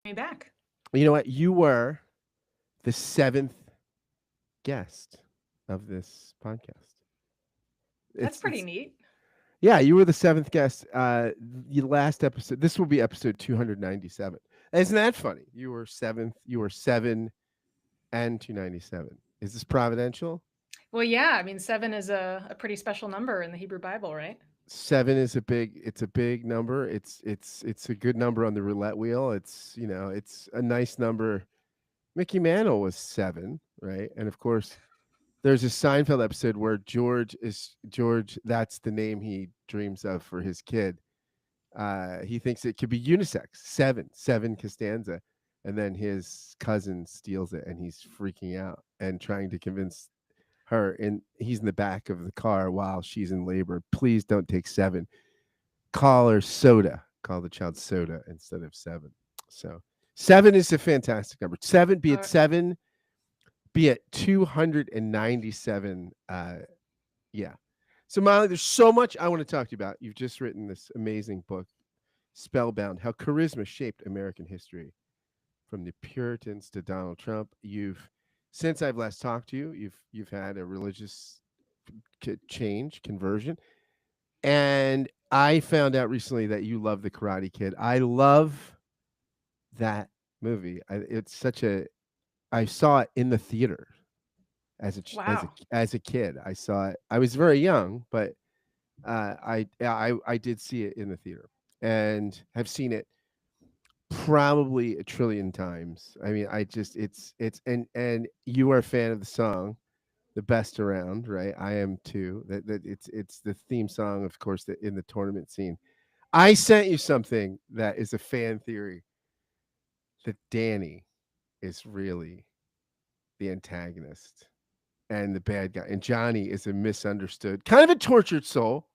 Me back. You know what? You were the seventh guest of this podcast. That's pretty It's neat. yeah, you were the seventh guest. The last episode. This will be episode 297. Isn't that funny? You were seventh. You were seven and 297. Is this providential? Well, yeah, I mean, seven is a pretty special number in the Hebrew Bible, right? Seven is a big. It's a big number. It's a good number on the roulette wheel. It's a nice number. Mickey Mantle was seven, right? And of course, there's a Seinfeld episode where George. That's the name he dreams of for his kid. He thinks it could be unisex. Seven Costanza, and then his cousin steals it, and he's freaking out and trying to convince her. And he's in the back of the car while she's in labor. Please don't take seven. Call her soda. Call the child soda instead of seven. So seven is a fantastic number. Seven, be it Uh, seven, be it 297. Yeah. So Molly, there's so much I want to talk to you about. You've just written this amazing book, Spellbound: How Charisma Shaped American History, from the Puritans to Donald Trump. You've Since I've last talked to you, you've had a religious change, conversion, and I found out recently that you love the Karate Kid. I love that movie. It's such a I saw it in the theater wow. as a kid. I saw it. I was very young, but I did see it in the theater and have seen it probably a trillion times. I mean, I just it's and you are a fan of the song, the best around, right? I am too. That it's the theme song, of course, that in the tournament scene. I sent you something that is a fan theory that Danny is really the antagonist and the bad guy, and Johnny is a misunderstood, kind of a tortured soul,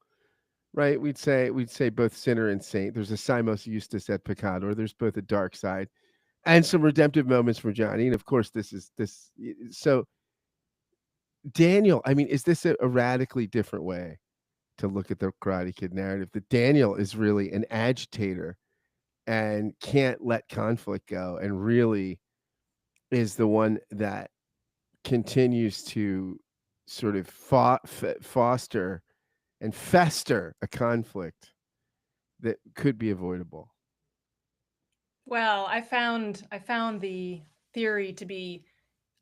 right? We'd say both sinner and saint. There's a Simos Eustace et Peccator. There's both a dark side and some redemptive moments for Johnny. And of course, this is this. So Daniel, I mean, is this a radically different way to look at the Karate Kid narrative? That Daniel is really an agitator and can't let conflict go, and really is the one that continues to sort of foster and fester a conflict that could be avoidable. Well, I found the theory to be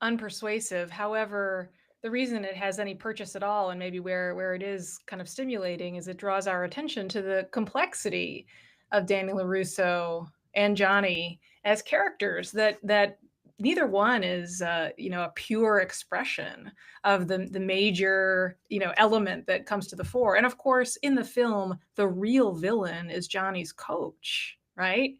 unpersuasive. However, the reason it has any purchase at all, and maybe where it is kind of stimulating, is it draws our attention to the complexity of Daniel LaRusso and Johnny as characters. That neither one is a pure expression of the major element that comes to the fore. And of course, in the film, the real villain is Johnny's coach, right?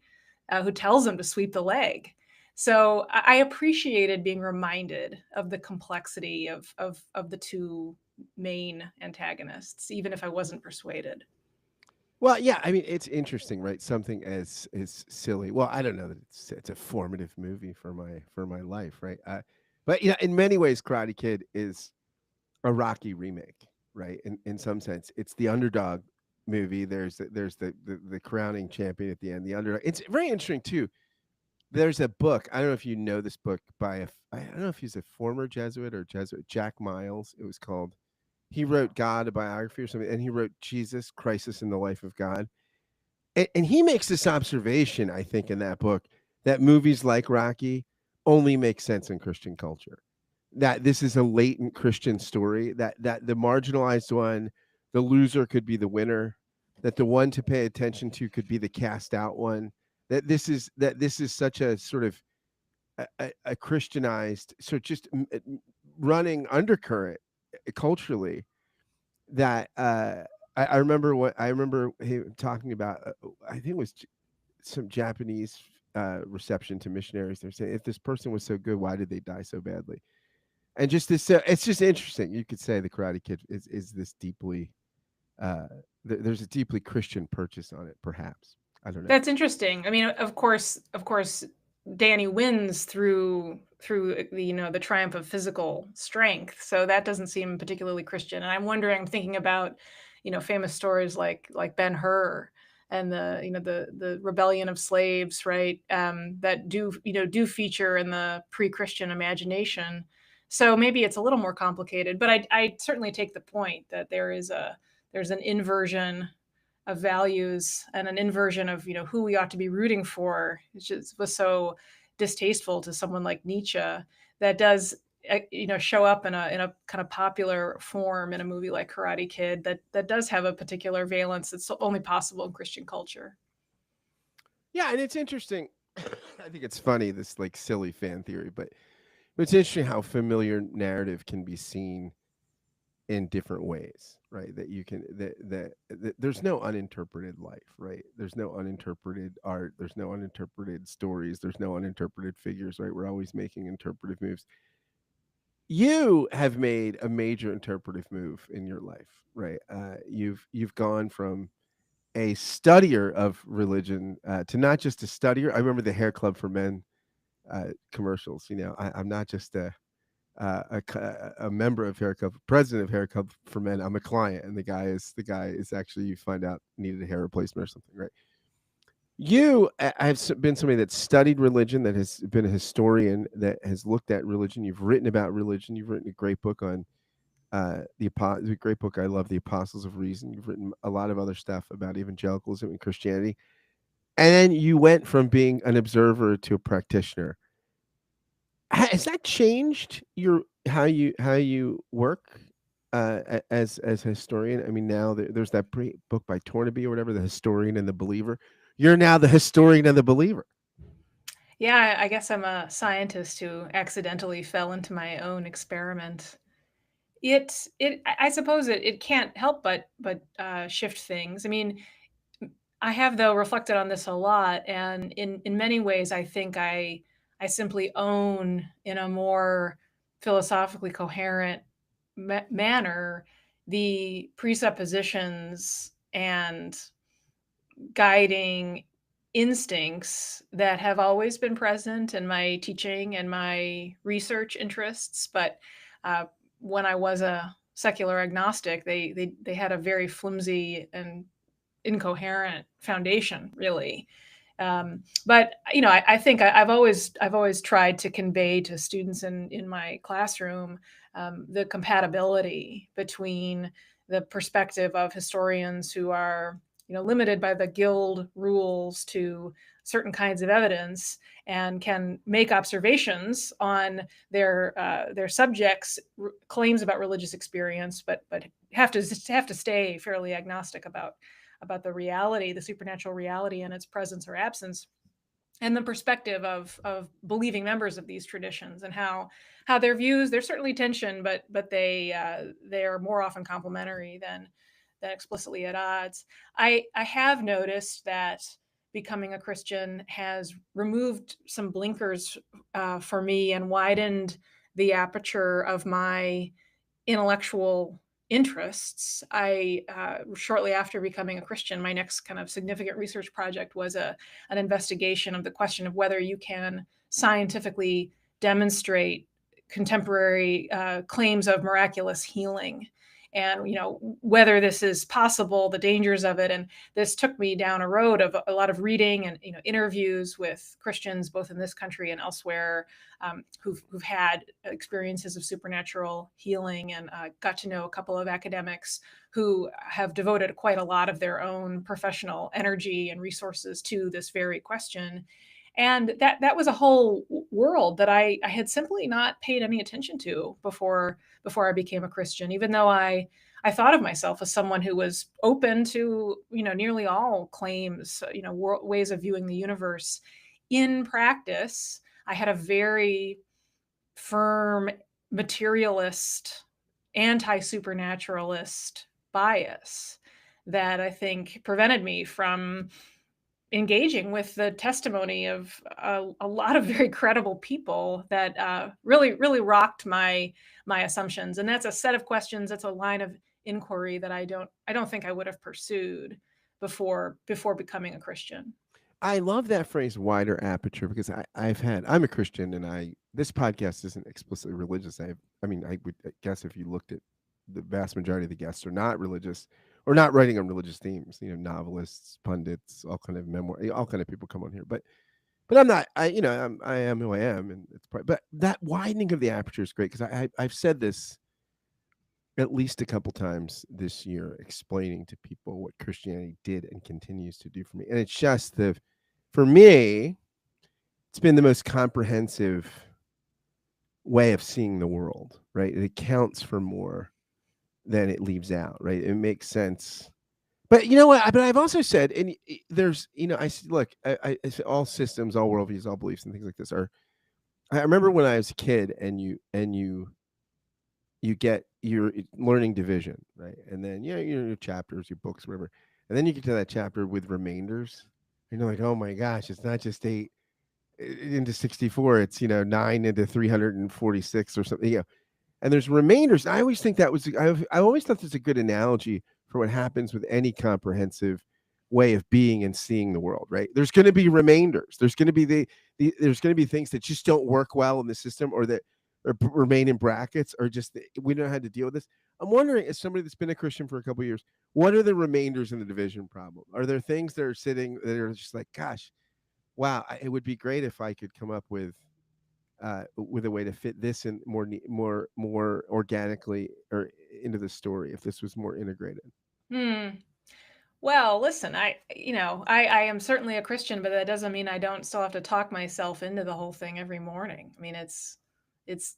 Who tells him to sweep the leg. So I appreciated being reminded of the complexity of the two main antagonists, even if I wasn't persuaded. Well, yeah, I mean, it's interesting, right? Something as silly. Well, I don't know that it's a formative movie for my life, right? But in many ways, Karate Kid is a Rocky remake, right? In some sense, it's the underdog movie. There's the crowning champion at the end. The underdog. It's very interesting too. There's a book. I don't know if you know this book by I don't know if he's a former Jesuit or Jesuit, Jack Miles. It was called. He wrote God, a biography or something, and he wrote Jesus, Crisis in the Life of God. And he makes this observation, I think, in that book, that movies like Rocky only make sense in Christian culture. That this is a latent Christian story, that the marginalized one, the loser could be the winner, that the one to pay attention to could be the cast out one. That this is such a sort of a Christianized, so just running undercurrent culturally that I remember what I remember him talking about. I think it was some Japanese reception to missionaries. They're saying, if this person was so good, why did they die so badly? And just this, it's just interesting. You could say the Karate Kid is this deeply there's a deeply Christian purchase on it, perhaps. I don't know. That's interesting. I mean, of course, Danny wins through the triumph of physical strength. So that doesn't seem particularly Christian. And I'm wondering, I'm thinking about famous stories like Ben Hur and the rebellion of slaves, right? That do feature in the pre-Christian imagination. So maybe it's a little more complicated, but I certainly take the point that there's an inversion of values and an inversion of who we ought to be rooting for, which was so distasteful to someone like Nietzsche. That does show up in a kind of popular form in a movie like Karate Kid, that does have a particular valence that's only possible in Christian culture. Yeah, and it's interesting. I think it's funny, this like silly fan theory, but it's interesting how familiar narrative can be seen in different ways, right? That you can that there's no uninterpreted life, right? There's no uninterpreted art, there's no uninterpreted stories, there's no uninterpreted figures, right? We're always making interpretive moves. You have made a major interpretive move in your life, right? You've gone from a studier of religion to not just a studier. I remember the Hair Club for Men commercials. I'm not just a member of Hair Club, president of Hair Club for Men. I'm a client, and the guy is actually, you find out, needed a hair replacement or something, right? You have been somebody that studied religion, that has been a historian, that has looked at religion. You've written about religion. You've written a great book on the great book I love, The Apostles of Reason. You've written a lot of other stuff about evangelicalism and Christianity, and then you went from being an observer to a practitioner. Has that changed your how you work as a historian? I mean, now there's that book by Tornaby or whatever, The Historian and the Believer. You're now the historian and the believer. Yeah, I guess I'm a scientist who accidentally fell into my own experiment. I suppose it can't help but shift things. I mean, I have, though, reflected on this a lot, and in many ways, I think I simply own, in a more philosophically coherent manner, the presuppositions and guiding instincts that have always been present in my teaching and my research interests. But uh, when I was a secular agnostic, they had a very flimsy and incoherent foundation, really. But I think I've always tried to convey to students in my classroom the compatibility between the perspective of historians who are limited by the guild rules to certain kinds of evidence and can make observations on their subjects' claims about religious experience, but have to stay fairly agnostic about the reality, the supernatural reality and its presence or absence, and the perspective of believing members of these traditions, and how their views, there's certainly tension, but they are more often complementary than explicitly at odds. I have noticed that becoming a Christian has removed some blinkers for me and widened the aperture of my intellectual interests. Shortly after becoming a Christian, my next kind of significant research project was an investigation of the question of whether you can scientifically demonstrate contemporary claims of miraculous healing, and whether this is possible, the dangers of it. And this took me down a road of a lot of reading and interviews with Christians both in this country and elsewhere, who've had experiences of supernatural healing, and got to know a couple of academics who have devoted quite a lot of their own professional energy and resources to this very question. And that was a whole world that I had simply not paid any attention to before I became a Christian, even though I thought of myself as someone who was open to nearly all claims, ways of viewing the universe. In practice, I had a very firm materialist, anti-supernaturalist bias that I think prevented me from engaging with the testimony of a lot of very credible people that really rocked my assumptions. And that's a set of questions. That's a line of inquiry that I don't think I would have pursued before becoming a Christian. I love that phrase, wider aperture, because I'm a Christian, and this podcast isn't explicitly religious. I mean, I would guess if you looked at the vast majority of the guests are not religious, or not writing on religious themes. You know, novelists, pundits, all kind of memoir, all kind of people come on here. But I'm not. I am who I am, and it's probably. But that widening of the aperture is great because I've said this at least a couple times this year, explaining to people what Christianity did and continues to do for me, and it's just for me, it's been the most comprehensive way of seeing the world. Right, it accounts for more than it leaves out. Right, it makes sense. But you know what? But I've also said, and there's, look, I say all systems, all worldviews, all beliefs, and things like this are. I remember when I was a kid, and you get your learning division, right? And then your chapters, your books, whatever. And then you get to that chapter with remainders. And you're like, oh my gosh, it's not just 8 into 64, it's 9 into 346 or something. And there's remainders. I always think that was I always thought that's a good analogy for what happens with any comprehensive way of being and seeing the world, right? There's going to be remainders. There's going to be there's going to be things that just don't work well in the system, or that remain in brackets, or just we don't know how to deal with this. I'm wondering, as somebody that's been a Christian for a couple of years, what are the remainders in the division problem? Are there things that are sitting that are just like, gosh, wow, it would be great if I could come up with a way to fit this in more organically or into the story, if this was more integrated. Hmm. Well, listen, I am certainly a Christian, but that doesn't mean I don't still have to talk myself into the whole thing every morning. I mean, it's it's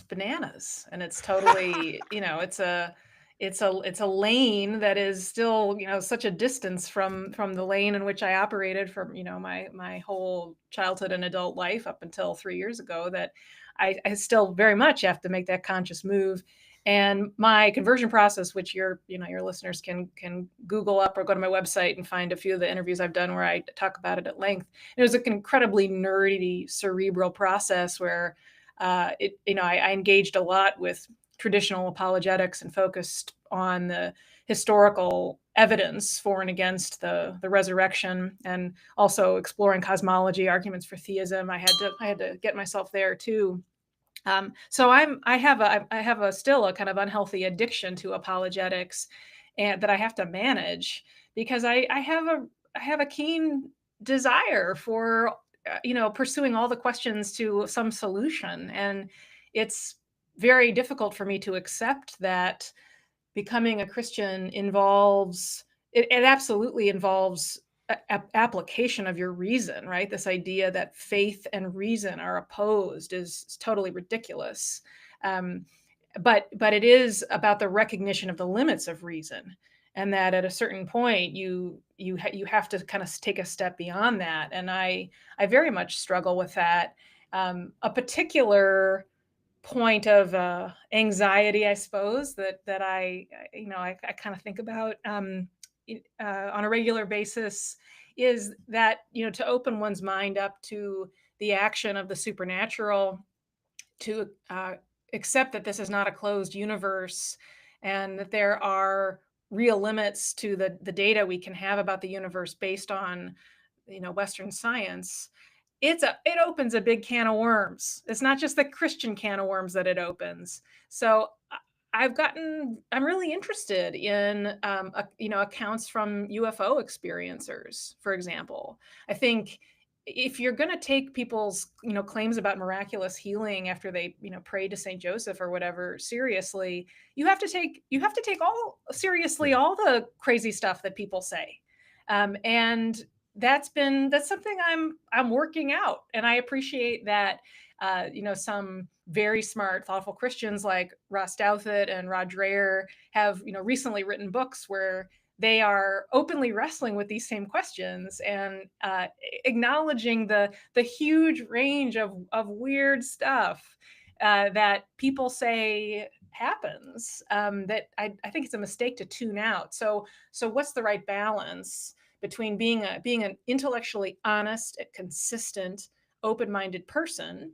bananas, and it's totally, it's a lane that is still, such a distance from the lane in which I operated for, my whole childhood and adult life up until 3 years ago, that I still very much have to make that conscious move. And my conversion process, which your listeners can Google up or go to my website and find a few of the interviews I've done where I talk about it at length. It was an incredibly nerdy, cerebral process where I engaged a lot with traditional apologetics and focused on the historical evidence for and against the resurrection, and also exploring cosmology, arguments for theism. I had to get myself there too. So I have a still a kind of unhealthy addiction to apologetics, and that I have to manage, because I have a keen desire for pursuing all the questions to some solution, and it's very difficult for me to accept that becoming a Christian involves it absolutely involves application of your reason, right? This idea that faith and reason are opposed is totally ridiculous. Um, but it is about the recognition of the limits of reason, and that at a certain point you have to kind of take a step beyond that. And I very much struggle with that. A particular point of anxiety, I suppose, that I kind of think about on a regular basis, is that to open one's mind up to the action of the supernatural, to accept that this is not a closed universe, and that there are real limits to the data we can have about the universe based on Western science. It opens a big can of worms. It's not just the Christian can of worms that it opens. So I'm really interested in accounts from UFO experiencers, for example. I think if you're going to take people's claims about miraculous healing after they pray to Saint Joseph or whatever seriously, you have to take all seriously Yeah. all the crazy stuff that people say. And that's something I'm working out, and I appreciate that. Some very smart, thoughtful Christians like Ross Douthat and Rod Dreher have recently written books where they are openly wrestling with these same questions, and acknowledging the huge range of weird stuff that people say happens, that I think it's a mistake to tune out. So what's the right balance between being an intellectually honest, consistent, open-minded person,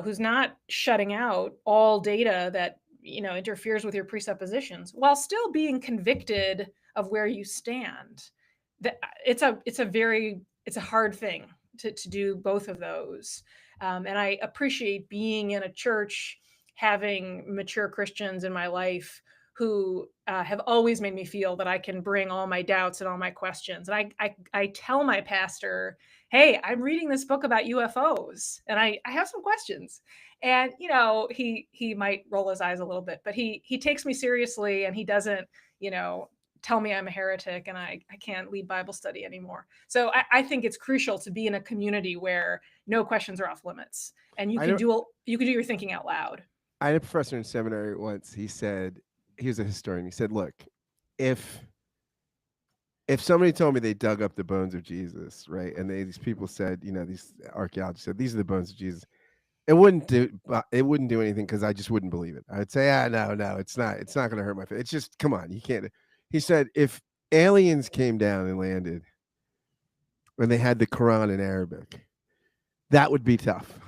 who's not shutting out all data that interferes with your presuppositions, while still being convicted of where you stand? That it's a hard thing to do both of those. And I appreciate being in a church, having mature Christians in my life who have always made me feel that I can bring all my doubts and all my questions. And I tell my pastor, hey, I'm reading this book about UFOs and I have some questions. And he might roll his eyes a little bit, but he takes me seriously, and he doesn't, tell me I'm a heretic and I can't lead Bible study anymore. So I think it's crucial to be in a community where no questions are off limits, and I don't. you can do your thinking out loud. I had a professor in seminary once. He said, he was a historian. He said, "Look, if somebody told me they dug up the bones of Jesus, right, and these people said, these archaeologists said these are the bones of Jesus, it wouldn't do anything because I just wouldn't believe it. I'd say, no, it's not going to hurt my faith. It's just, come on, you can't." He said, if aliens came down and landed, and they had the Quran in Arabic, that would be tough.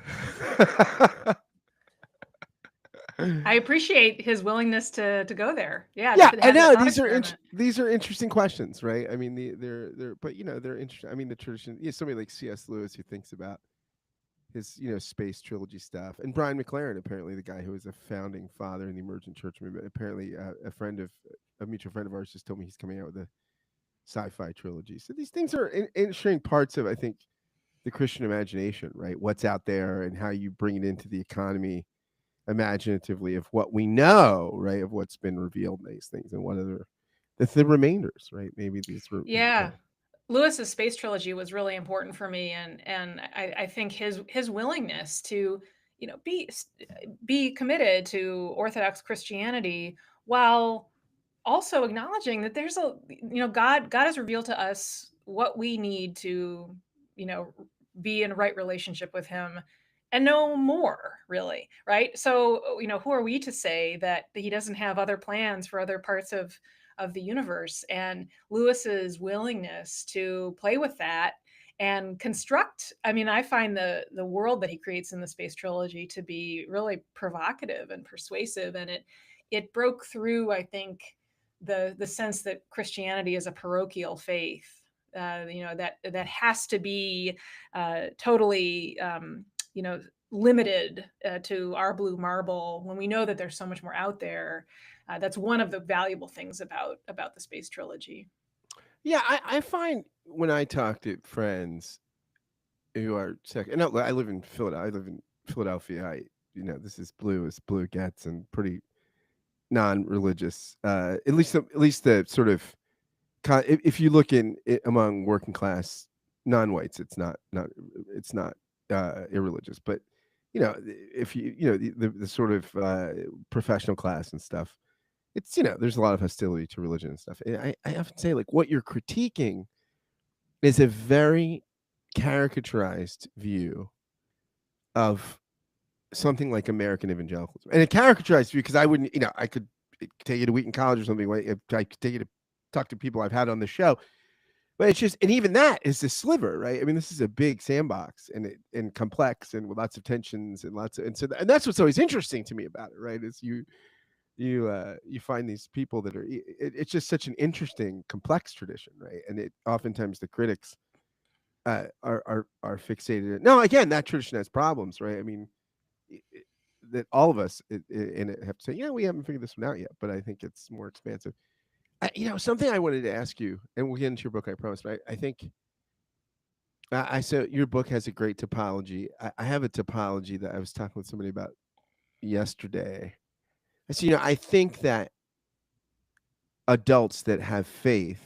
I appreciate his willingness to go there. Yeah, Yeah, to I have that know thought experiment. these are interesting questions, right? I mean, they're but they're interesting. I mean, the tradition. Yeah, somebody like C.S. Lewis who thinks about his space trilogy stuff, and Brian McLaren, apparently the guy who was a founding father in the emergent church movement. Apparently, a mutual friend of ours just told me he's coming out with a sci-fi trilogy. So these things are interesting parts of, I think, the Christian imagination, right? What's out there and how you bring it into the economy imaginatively of what we know, right? Of what's been revealed in these things, and what are the remainders, right? Maybe these were. Yeah. Lewis's space trilogy was really important for me, and I think his willingness to be committed to Orthodox Christianity while also acknowledging that there's God has revealed to us what we need to you know be in right relationship with him and no more, really, right? So who are we to say that he doesn't have other plans for other parts of the universe? And Lewis's willingness to play with that and construct, I mean, I find the world that he creates in the space trilogy to be really provocative and persuasive, and it broke through, I think, the sense that Christianity is a parochial faith. That has to be totally limited to our blue marble, when we know that there's so much more out there. That's one of the valuable things about the space trilogy. Yeah, I find when I talk to friends who are sick, and I live in Philadelphia. I live in Philadelphia. This is blue as blue gets, and pretty non-religious. At least the sort of if you look in among working class non-whites, it's not irreligious, but if the sort of professional class and stuff, it's there's a lot of hostility to religion and stuff. And I often say, like, what you're critiquing is a very caricaturized view of something like American evangelicalism, and a caricaturized view, because I wouldn't, I could take you to Wheaton College or something. Like, I could take you to talk to people I've had on the show, but it's just, and even that is a sliver, right? I mean, this is a big sandbox, and complex, and with lots of tensions and and that's what's always interesting to me about it, right? Is you find these people that it's just such an interesting, complex tradition, right? And it oftentimes the critics are fixated. Now, again, that tradition has problems, right? I mean, that all of us in it have to say, yeah, we haven't figured this one out yet, but I think it's more expansive. Something I wanted to ask you, and we'll get into your book, I promise. Right? I think I said your book has a great topology. I have a topology that I was talking with somebody about yesterday. I said, I think that adults that have faith,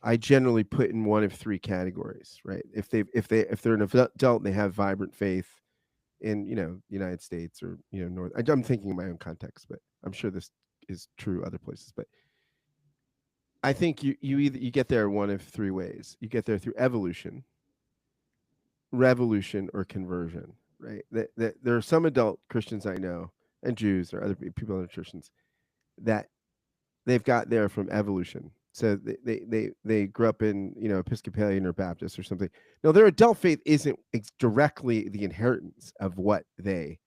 I generally put in one of three categories, right? If they're an adult and they have vibrant faith in the United States, or North. I'm thinking in my own context, but I'm sure this is true other places. But I think you get there one of three ways. You get there through evolution, revolution, or conversion, right? That there are some adult Christians I know, and Jews or other people, other Christians, that they've got there from evolution. So they grew up in Episcopalian or Baptist or something. No, their adult faith isn't directly the inheritance of what they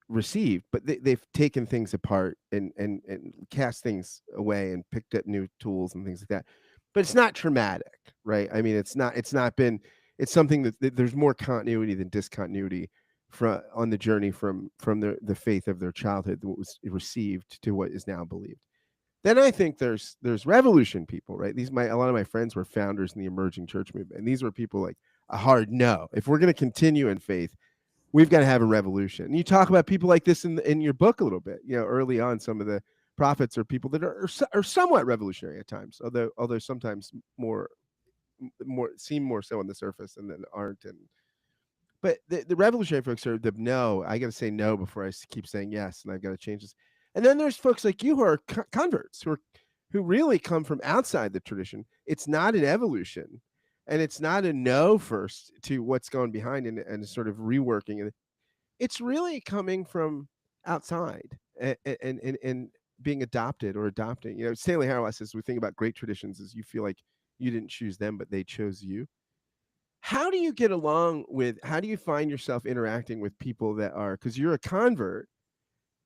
received, but they've taken things apart and cast things away and picked up new tools and things like that. But it's not traumatic, right? I mean, it's not been. It's something that there's more continuity than discontinuity. on the journey from the faith of their childhood, what was received to what is now believed. Then I think there's revolution people, right? A lot of my friends were founders in the emerging church movement, and these were people like a hard no. If we're going to continue in faith, we've got to have a revolution. And you talk about people like this in your book a little bit. Early on, some of the prophets are people that are somewhat revolutionary at times, although sometimes more seem more so on the surface and then aren't. And but the revolutionary folks are the no. I got to say no before I keep saying yes, and I've got to change this. And then there's folks like you who are converts who really come from outside the tradition. It's not an evolution, and it's not a no first to what's going behind and sort of reworking it. It's really coming from outside and being adopted or adopting. Stanley Hauerwas says we think about great traditions as you feel like you didn't choose them, but they chose you. How do you get along with? How do you find yourself interacting with people that are, because you're a convert,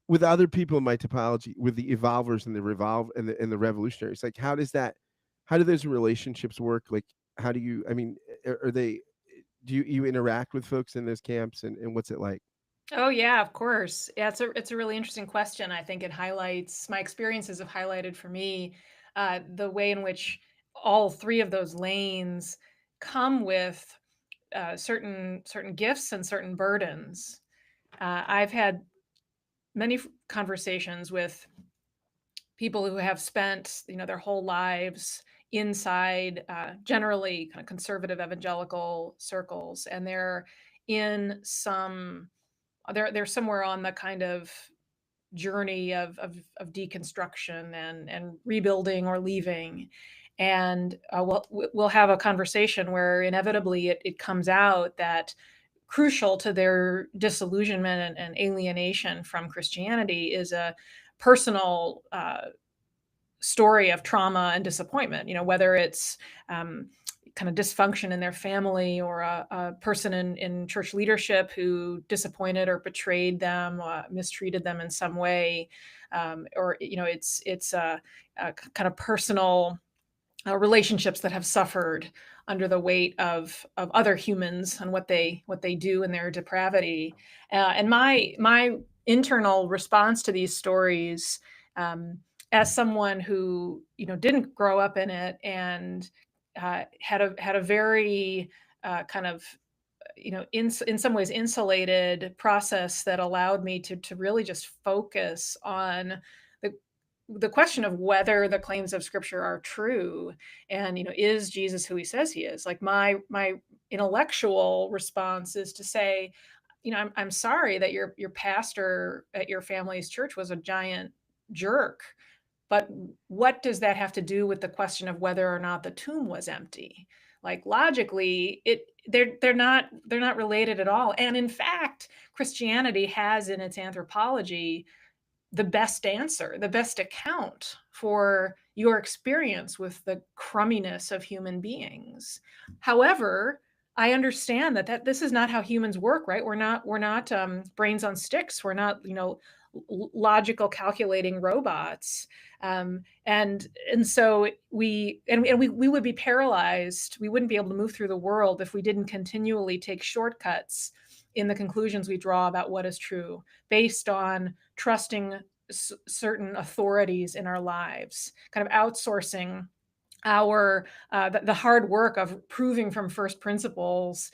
with other people in my topology, with the evolvers and the and the revolutionaries? Like, how do those relationships work? Like, how do you? I mean, are they? Do you interact with folks in those camps, and what's it like? Oh yeah, of course. Yeah, it's a really interesting question. I think it highlights my experiences have highlighted for me the way in which all three of those lanes come with certain gifts and certain burdens. I've had many conversations with people who have spent their whole lives inside generally kind of conservative evangelical circles, and in some they're somewhere on the kind of journey of deconstruction and rebuilding or leaving. And we'll have a conversation where inevitably it comes out that crucial to their disillusionment and alienation from Christianity is a personal story of trauma and disappointment. Whether it's kind of dysfunction in their family, or a person in church leadership who disappointed or betrayed them, mistreated them in some way, or it's a kind of personal relationships that have suffered under the weight of other humans and what they do in their depravity. And my internal response to these stories, as someone who didn't grow up in it and had a very kind of in some ways insulated process that allowed me to really just focus on the the question of whether the claims of scripture are true, and is Jesus who he says he is. Like my intellectual response is to say, I'm sorry that your pastor at your family's church was a giant jerk, but what does that have to do with the question of whether or not the tomb was empty? Like logically, they're not related at all. And in fact, Christianity has in its anthropology the best answer, the best account for your experience with the crumminess of human beings. However, I understand that this is not how humans work, right? We're not brains on sticks. We're not logical calculating robots, and so we would be paralyzed. We wouldn't be able to move through the world if we didn't continually take shortcuts in the conclusions we draw about what is true, based on trusting certain authorities in our lives, kind of outsourcing the hard work of proving from first principles,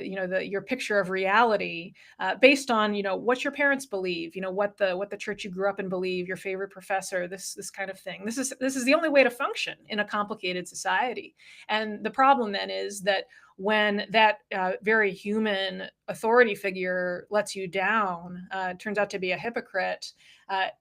your picture of reality, based on what your parents believe, what the church you grew up in believe, your favorite professor, this kind of thing. This is the only way to function in a complicated society. And the problem then is that when that very human authority figure lets you down, turns out to be a hypocrite,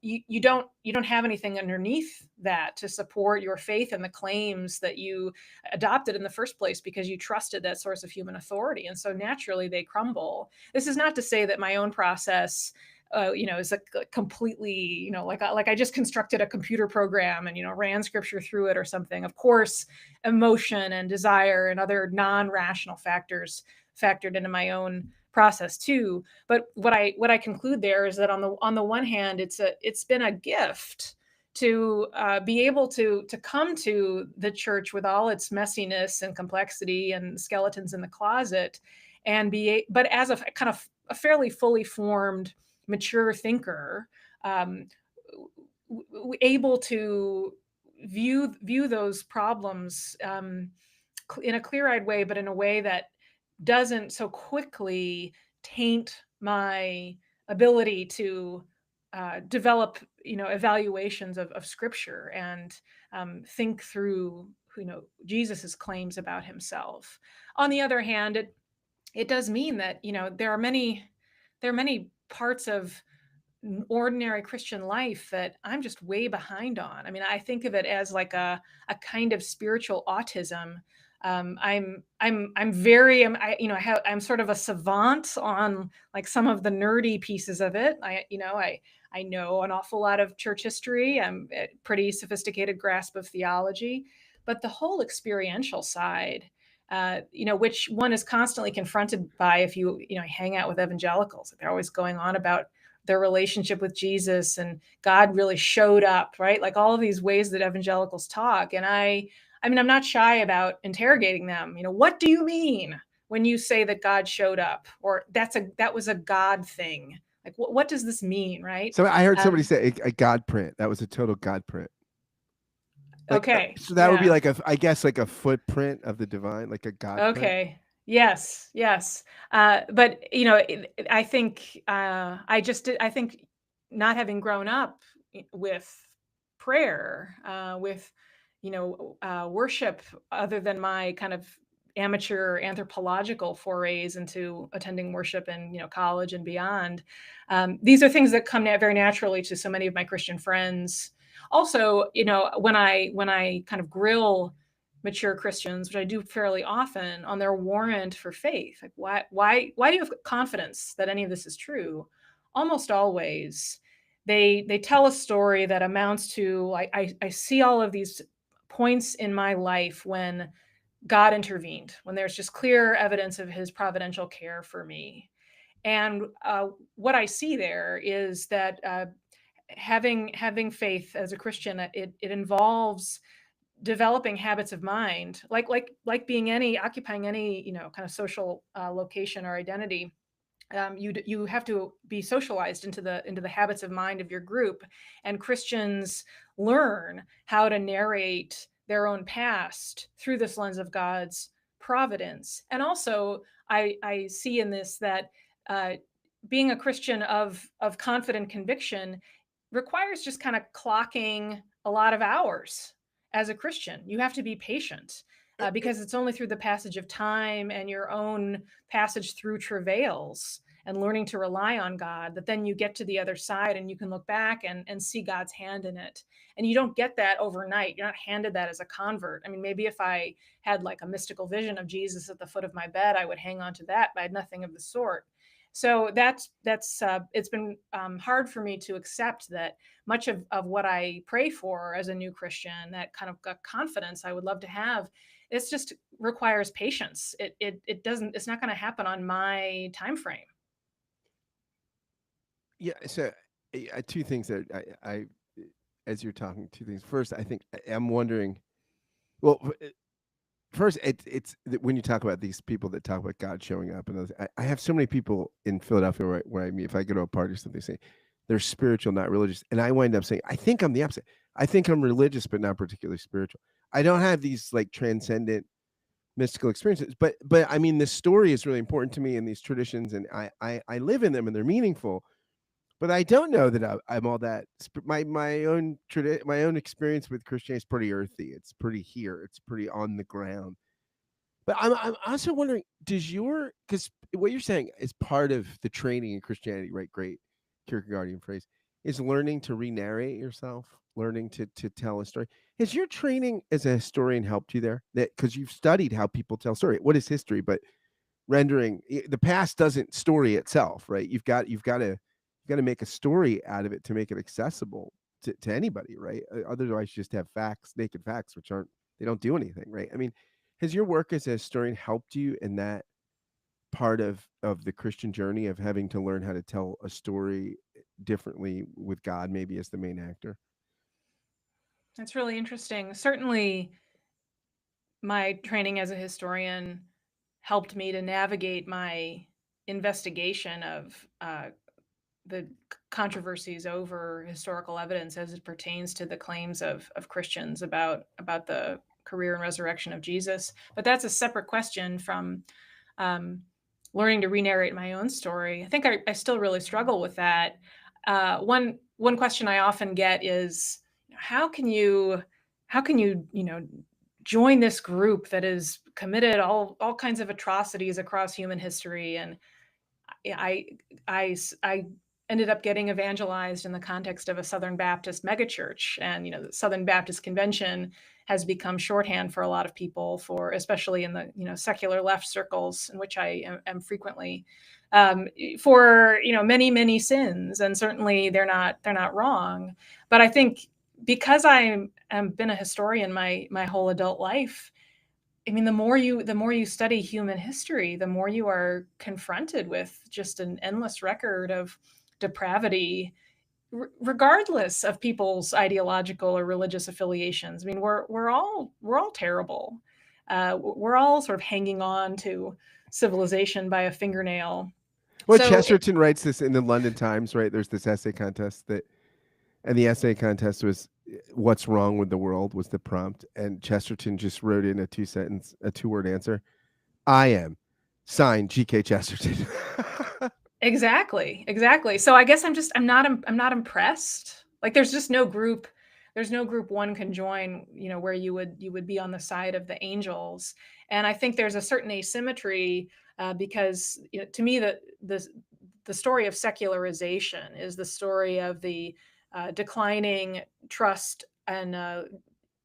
you don't have anything underneath that to support your faith and the claims that you adopted in the first place, because you trusted that source of human authority, and so naturally they crumble. This is not to say that my own process is a completely, like I just constructed a computer program and ran scripture through it or something. Of course, emotion and desire and other non-rational factors factored into my own process too. But what I conclude there is that on the one hand, it's been a gift to be able to come to the church with all its messiness and complexity and skeletons in the closet, but as a kind of a fairly fully formed, mature thinker, um, able to view those problems in a clear-eyed way, but in a way that doesn't so quickly taint my ability to develop, evaluations of scripture and think through, Jesus's claims about himself. On the other hand, it does mean that, there are many parts of ordinary Christian life that I'm just way behind on. I mean, I think of it as like a kind of spiritual autism. I'm very I'm sort of a savant on like some of the nerdy pieces of it. I know an awful lot of church history. I'm a pretty sophisticated grasp of theology, but the whole experiential side, which one is constantly confronted by if you hang out with evangelicals. They're always going on about their relationship with Jesus and God really showed up, right? Like all of these ways that evangelicals talk. And I mean, I'm not shy about interrogating them. What do you mean when you say that God showed up or that was a God thing? Like what does this mean, right? So I heard somebody Um, say a God print. That was a total God print. Like, okay. so that would be Yeah. like I guess like a footprint of the divine, like a God print. Okay. Yes, yes. But I think I think not having grown up with prayer, with worship, other than my kind of amateur anthropological forays into attending worship in college and beyond. These are things that come very naturally to so many of my Christian friends. Also, when I kind of grill mature Christians, which I do fairly often, on their warrant for faith. Like why do you have confidence that any of this is true? Almost always, they tell a story that amounts to I see all of these points in my life when God intervened, when there's just clear evidence of his providential care for me. And what I see there is that having faith as a Christian, it involves developing habits of mind, like being occupying any kind of social location or identity. You have to be socialized into the habits of mind of your group, and Christians learn how to narrate their own past through this lens of God's providence. And also, I see in this that uh, being a Christian of confident conviction requires just kind of clocking a lot of hours. As a Christian, you have to be patient, because it's only through the passage of time and your own passage through travails and learning to rely on God that then you get to the other side and you can look back and see God's hand in it. And you don't get that overnight. You're not handed that as a convert. I mean, maybe if I had like a mystical vision of Jesus at the foot of my bed, I would hang on to that, but I had nothing of the sort. So that's it's been hard for me to accept that much of what I pray for as a new Christian, that kind of confidence I would love to have, it's just requires patience. It doesn't. It's not going to happen on my time frame. Yeah. So two things that as you're talking, two things. First, I think I'm wondering. Well, first, when you talk about these people that talk about God showing up, and I have so many people in Philadelphia where I meet. If I go to a party or something, say they're spiritual, not religious, and I wind up saying I think I'm the opposite. I think I'm religious, but not particularly spiritual. I don't have these like transcendent mystical experiences, but I mean, this story is really important to me, and these traditions, and I live in them, and they're meaningful. But I don't know that I'm all that. My own experience with Christianity is pretty earthy. It's pretty here. It's pretty on the ground. But I'm also wondering, does your because what you're saying is part of the training in Christianity, right? Great Kierkegaardian phrase is learning to re-narrate yourself, learning to tell a story. Has your training as a historian helped you there? That because you've studied how people tell story. What is history? But rendering the past doesn't story itself, right? You've got to make a story out of it to make it accessible to anybody, right? Otherwise, you just have facts, naked facts, which aren't they don't do anything, right? I mean, has your work as a historian helped you in that part of the Christian journey of having to learn how to tell a story differently with God maybe as the main actor? That's really interesting. Certainly, my training as a historian helped me to navigate my investigation of the controversies over historical evidence as it pertains to the claims of Christians about the career and resurrection of Jesus. But that's a separate question from um, learning to re-narrate my own story. I think I still really struggle with that. One question I often get is, how can you join this group that has committed all kinds of atrocities across human history? And I I ended up getting evangelized in the context of a Southern Baptist megachurch, and the Southern Baptist Convention has become shorthand for a lot of people, for especially in the secular left circles in which I am frequently, for many sins, and certainly they're not wrong, but I think because I am been a historian my whole adult life. I mean, the more you study human history, the more you are confronted with just an endless record of depravity, regardless of people's ideological or religious affiliations. I mean, we're all terrible. We're all sort of hanging on to civilization by a fingernail. Well, So, Chesterton writes this in the London Times, right? There's this essay contest and the essay contest was "What's wrong with the world?" was the prompt, and Chesterton just wrote in a 2-word answer: "I am." Signed, G.K. Chesterton. exactly. So I guess I'm not impressed. Like there's no group one can join, where you would be on the side of the angels. And I think there's a certain asymmetry, because to me the story of secularization is the story of the declining trust and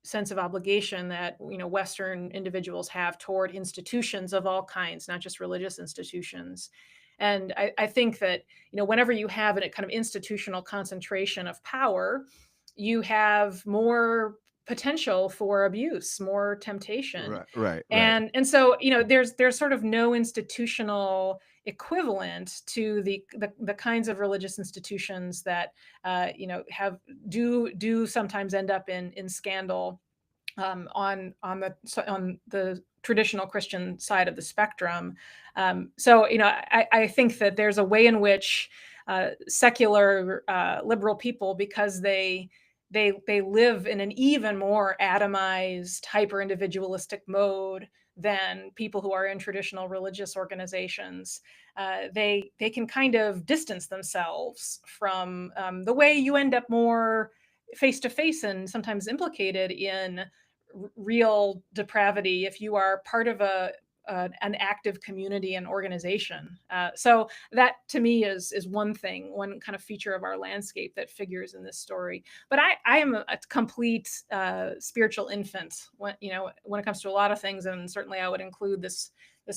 sense of obligation that Western individuals have toward institutions of all kinds, not just religious institutions. And I think that whenever you have a kind of institutional concentration of power, you have more potential for abuse, more temptation. Right, right, right. And so there's sort of no institutional equivalent to the kinds of religious institutions that have do sometimes end up in scandal, on the traditional Christian side of the spectrum. So I think that there's a way in which secular liberal people, because they live in an even more atomized, hyper individualistic mode than people who are in traditional religious organizations. They can kind of distance themselves from the way you end up more face to face and sometimes implicated in real depravity if you are part of an active community and organization. So that to me is one kind of feature of our landscape that figures in this story. But I am a complete spiritual infant when it comes to a lot of things, and certainly I would include this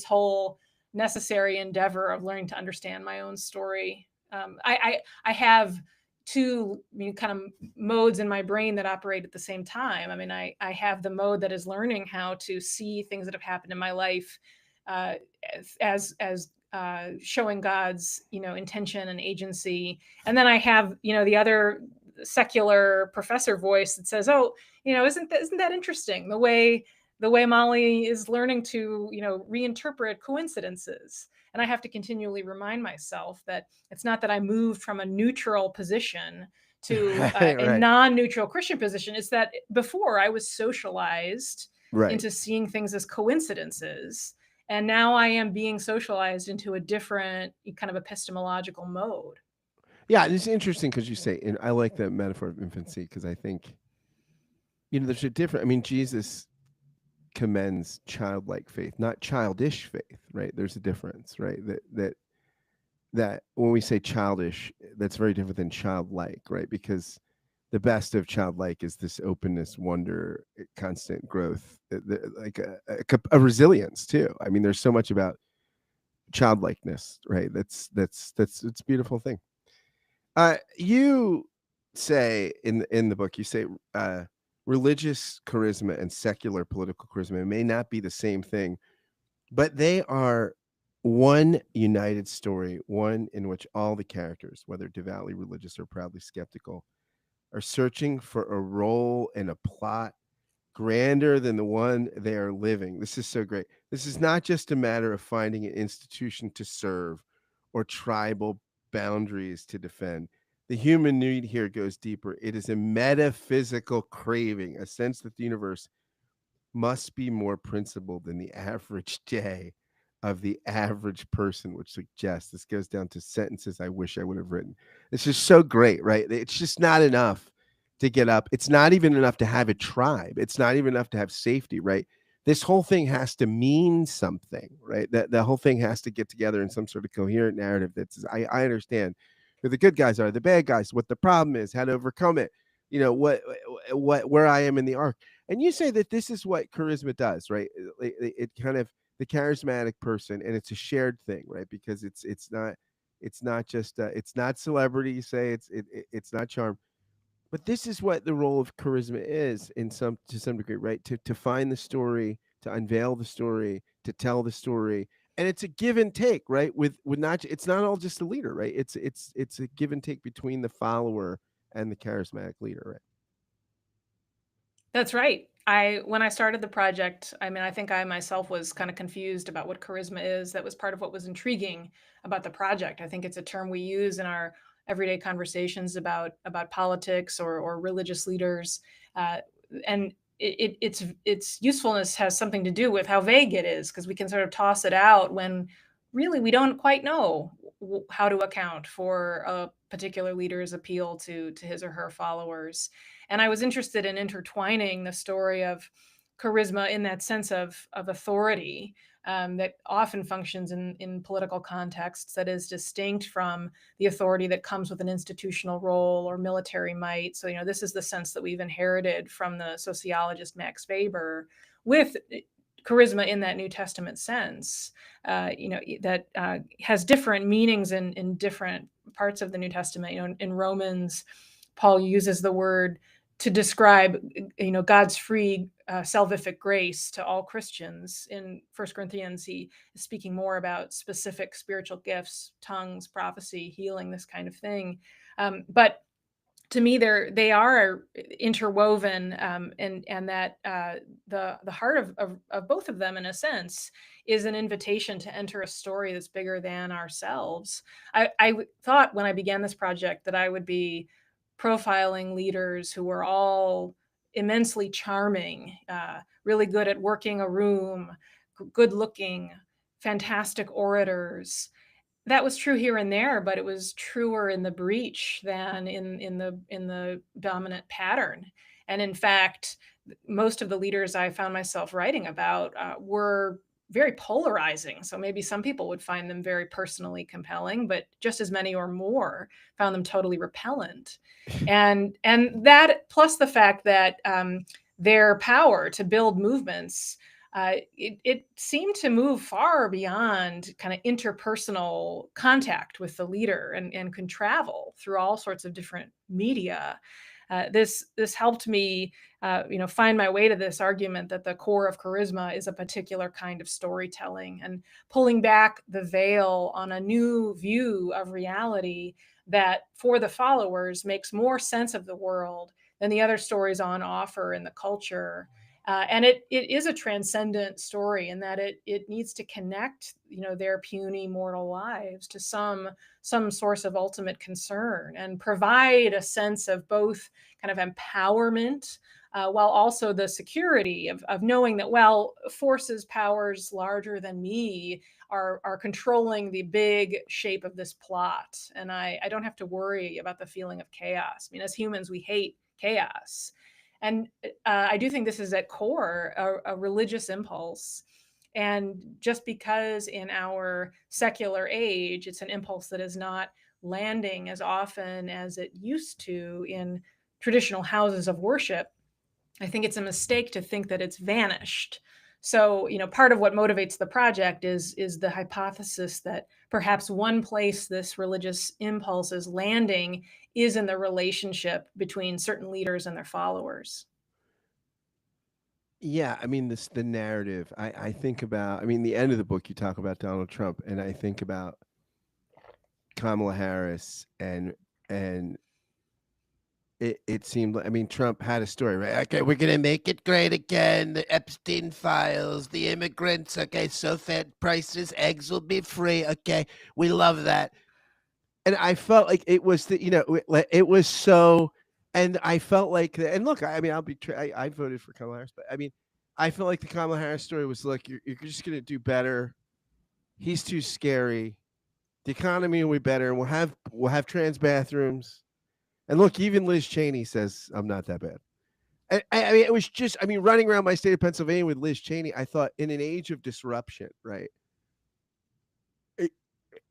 whole necessary endeavor of learning to understand my own story. I have two kind of modes in my brain that operate at the same time. I mean, I have the mode that is learning how to see things that have happened in my life uh, as showing God's intention and agency, and then I have the other secular professor voice that says, "Oh, isn't that interesting? The way Molly is learning to reinterpret coincidences." And I have to continually remind myself that it's not that I moved from a neutral position to Right, a right, non-neutral Christian position. It's that before I was socialized right. into seeing things as coincidences, and now I am being socialized into a different kind of epistemological mode. Yeah, and it's interesting because you say, and I like the metaphor of infancy because I think, there's a different. I mean, Jesus commends childlike faith, not childish faith, right? There's a difference, right? That when we say childish, that's very different than childlike, right? Because the best of childlike is this openness, wonder, constant growth, like a resilience too. I mean, there's so much about childlikeness, right? That's it's a beautiful thing. You say in the book, you say religious charisma and secular political charisma may not be the same thing, but they are one united story, one in which all the characters, whether devoutly religious or proudly skeptical, are searching for a role in a plot grander than the one they are living. This is so great. This is not just a matter of finding an institution to serve or tribal boundaries to defend. The human need here goes deeper. It is a metaphysical craving, a sense that the universe must be more principled than the average day of the average person, which suggests this goes down to sentences I wish I would have written. It's just so great, right? It's just not enough to get up. It's not even enough to have a tribe. It's not even enough to have safety, right? This whole thing has to mean something, right? That the whole thing has to get together in some sort of coherent narrative that says, I understand who the good guys are, the bad guys, what the problem is, how to overcome it, what where I am in the arc. And you say that this is what charisma does, right? It kind of the charismatic person, and it's a shared thing, right? Because it's not just it's not celebrity. You say it's not charm, but this is what the role of charisma is in some to some degree, right? To find the story, to unveil the story, to tell the story, and it's a give and take, right? With not it's not all just the leader, right? It's a give and take between the follower and the charismatic leader, right? That's right. When I started the project, I mean, I think I myself was kind of confused about what charisma is. That was part of what was intriguing about the project. I think it's a term we use in our everyday conversations about politics or religious leaders, uh, and its usefulness has something to do with how vague it is, because we can sort of toss it out when really we don't quite know how to account for a particular leader's appeal to his or her followers. And I was interested in intertwining the story of charisma in that sense of authority, that often functions in political contexts, that is distinct from the authority that comes with an institutional role or military might. So, this is the sense that we've inherited from the sociologist Max Weber, with charisma in that New Testament sense, that has different meanings in different parts of the New Testament. In Romans, Paul uses the word to describe, God's free salvific grace to all Christians. In First Corinthians, he is speaking more about specific spiritual gifts, tongues, prophecy, healing, this kind of thing. But to me, they are interwoven, and that the heart of both of them, in a sense, is an invitation to enter a story that's bigger than ourselves. I thought when I began this project that I would be profiling leaders who were all immensely charming, really good at working a room, good looking, fantastic orators. That was true here and there, but it was truer in the breach than in the dominant pattern. And in fact, most of the leaders I found myself writing about were very polarizing. So maybe some people would find them very personally compelling, but just as many or more found them totally repellent. And that, plus the fact that their power to build movements, it seemed to move far beyond kind of interpersonal contact with the leader, and can travel through all sorts of different media. This helped me, find my way to this argument that the core of charisma is a particular kind of storytelling, and pulling back the veil on a new view of reality that, for the followers, makes more sense of the world than the other stories on offer in the culture. And it is a transcendent story in that it needs to connect, their puny mortal lives to some source of ultimate concern, and provide a sense of both kind of empowerment, while also the security of knowing that, well, forces, powers larger than me are controlling the big shape of this plot, and I don't have to worry about the feeling of chaos. I mean, as humans, we hate chaos. And I do think this is at core a religious impulse. And just because in our secular age, it's an impulse that is not landing as often as it used to in traditional houses of worship, I think it's a mistake to think that it's vanished. So, part of what motivates the project is the hypothesis that perhaps one place this religious impulse is landing is in the relationship between certain leaders and their followers. Yeah, I mean, the narrative. I think about. I mean, the end of the book, you talk about Donald Trump, and I think about Kamala Harris and it seemed like, I mean, Trump had a story, right? Okay, we're gonna make it great again. The Epstein files, the immigrants. Okay, so fed prices, eggs will be free. Okay, we love that. And I felt like it was the, it was so, and I felt like, and look, I mean, I voted for Kamala Harris, but I mean, I felt like the Kamala Harris story was, look, you're just gonna do better. He's too scary. The economy will be better. We'll have trans bathrooms. And look, even Liz Cheney says I'm not that bad. I mean, it was just, I mean, running around my state of Pennsylvania with Liz Cheney, I thought, in an age of disruption, right? It,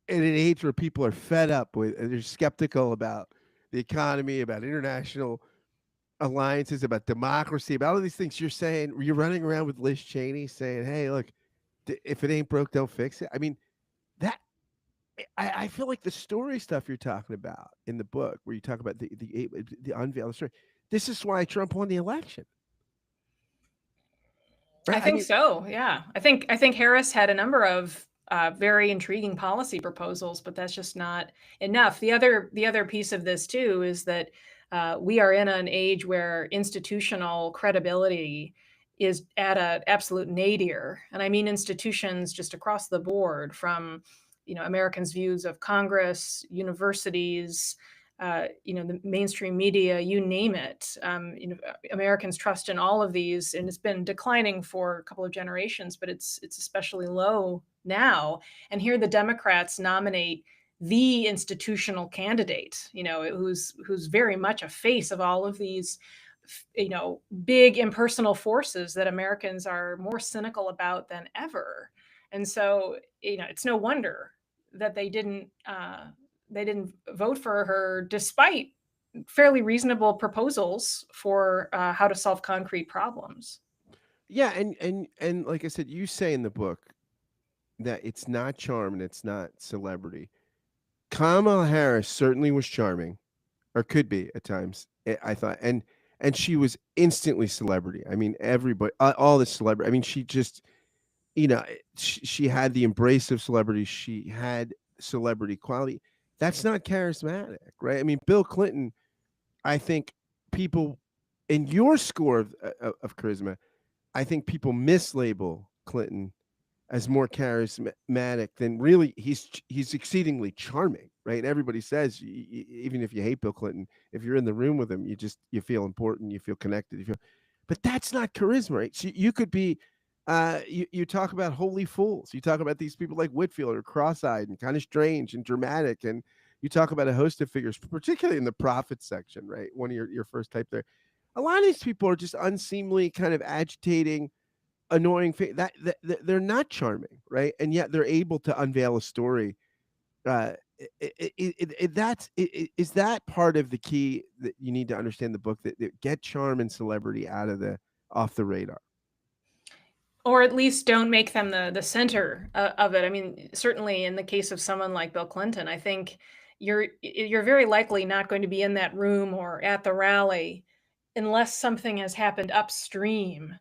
in an age where people are fed up with, they're skeptical about the economy, about international alliances, about democracy, about all these things. You're running around with Liz Cheney saying, "Hey, look, if it ain't broke, don't fix it." I mean, that I feel like the story stuff you're talking about in the book, where you talk about the unveil story. This is why Trump won the election, right? I I think mean, so. Yeah, I think Harris had a number of very intriguing policy proposals, but that's just not enough. The other piece of this too is that we are in an age where institutional credibility is at an absolute nadir, and I mean institutions just across the board, from Americans' views of Congress, universities, the mainstream media, you name it. Americans' trust in all of these, and it's been declining for a couple of generations, but it's especially low now. And here the Democrats nominate the institutional candidate, who's very much a face of all of these, big impersonal forces that Americans are more cynical about than ever. And so, it's no wonder that they didn't vote for her, despite fairly reasonable proposals for how to solve concrete problems. yeah, and like I said, you say in the book that it's not charm and it's not celebrity. Kamala Harris certainly was charming, or could be at times. I thought, and she was instantly celebrity. I mean, everybody, all the celebrity. I mean, she just, she had the embrace of celebrity. She had celebrity quality. That's not charismatic, right? I mean, Bill Clinton, I think people in your score of charisma, I think people mislabel Clinton as more charismatic than really he's exceedingly charming, right? And everybody says, even if you hate Bill Clinton, if you're in the room with him, you feel important, you feel connected, but that's not charisma, right? So you could be, you talk about holy fools, you talk about these people like Whitfield, are cross-eyed and kind of strange and dramatic, and you talk about a host of figures, particularly in the prophet section, right? One of your first type there. A lot of these people are just unseemly, kind of agitating, annoying that they're not charming, right? And yet they're able to unveil a story. Is that part of the key that you need to understand the book, that get charm and celebrity out of the off the radar? Or at least don't make them the center of it. I mean, certainly in the case of someone like Bill Clinton, I think you're very likely not going to be in that room or at the rally unless something has happened upstream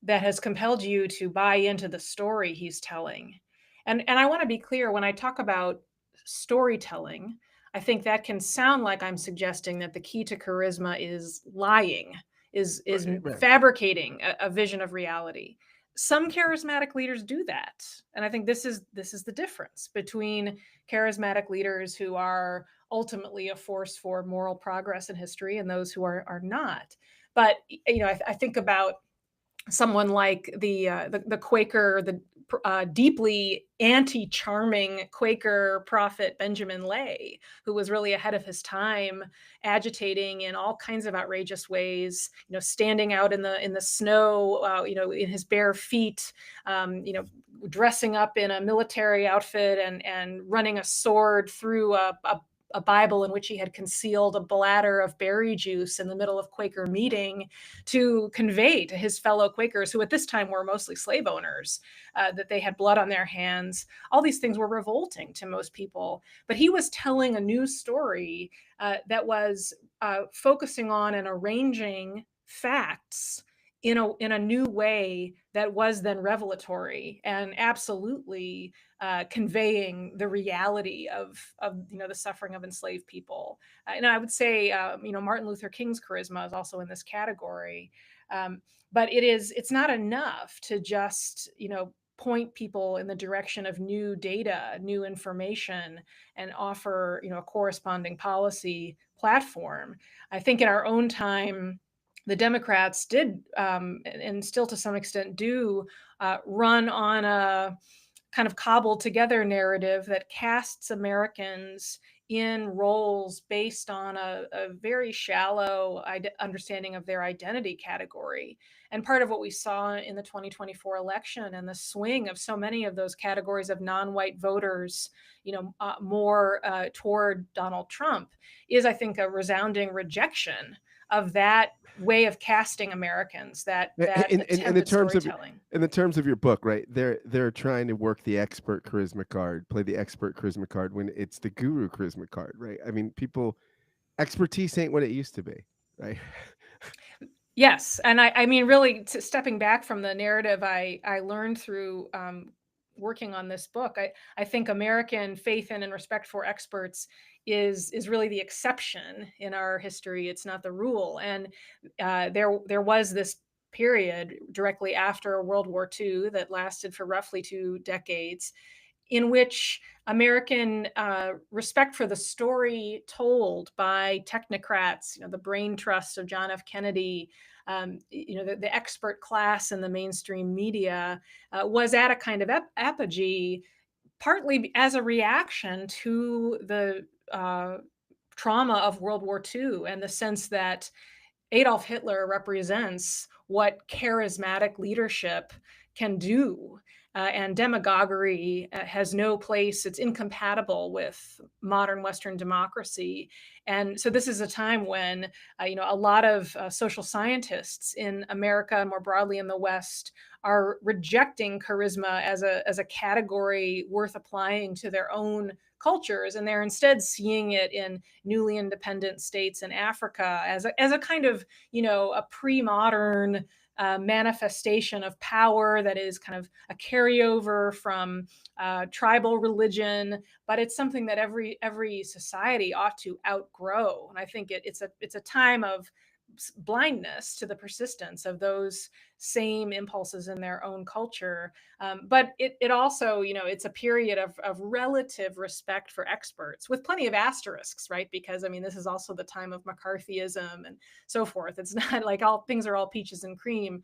that has compelled you to buy into the story he's telling. And I want to be clear, when I talk about storytelling, I think that can sound like I'm suggesting that the key to charisma is lying, is Right, right. fabricating a vision of reality. Some charismatic leaders do that. And I think this is the difference between charismatic leaders who are ultimately a force for moral progress in history and those who are not. But I think about someone like the Quaker, the deeply anti-charming Quaker prophet Benjamin Lay, who was really ahead of his time, agitating in all kinds of outrageous ways. Standing out in the snow, in his bare feet, dressing up in a military outfit and running a sword through a Bible in which he had concealed a bladder of berry juice in the middle of Quaker meeting, to convey to his fellow Quakers, who at this time were mostly slave owners, that they had blood on their hands. All these things were revolting to most people. But he was telling a new story that was focusing on and arranging facts in a new way that was then revelatory and absolutely conveying the reality of the suffering of enslaved people. And I would say Martin Luther King's charisma is also in this category. Um, but it's not enough to just point people in the direction of new data, new information, and offer a corresponding policy platform. I think in our own time, the Democrats did, and still to some extent do, run on a kind of cobbled together narrative that casts Americans in roles based on a very shallow understanding of their identity category. And part of what we saw in the 2024 election and the swing of so many of those categories of non-white voters, more toward Donald Trump, is, I think, a resounding rejection of that way of casting Americans, that In the attempted terms of storytelling. your book, right? They're trying to work the expert charisma card, play the expert charisma card when it's the guru charisma card, right? I mean, people expertise ain't what it used to be, right? Yes, and I mean, really, stepping back from the narrative I learned through working on this book, I think American faith in and respect for experts is really the exception in our history. It's not the rule. And there was this period directly after World War II that lasted for roughly 2 decades, in which American respect for the story told by technocrats, the brain trust of John F. Kennedy, the expert class in the mainstream media, was at a kind of apogee, partly as a reaction to the trauma of World War II and the sense that Adolf Hitler represents what charismatic leadership can do. And demagoguery has no place. It's incompatible with modern Western democracy. And so this is a time when, a lot of social scientists in America and more broadly in the West are rejecting charisma as a category worth applying to their own cultures, and they're instead seeing it in newly independent states in Africa as a kind of a pre-modern manifestation of power that is kind of a carryover from tribal religion, but it's something that every society ought to outgrow. And I think it's a time of blindness to the persistence of those same impulses in their own culture. But it also, it's a period of relative respect for experts with plenty of asterisks, right? Because I mean, this is also the time of McCarthyism and so forth. It's not like all things are all peaches and cream.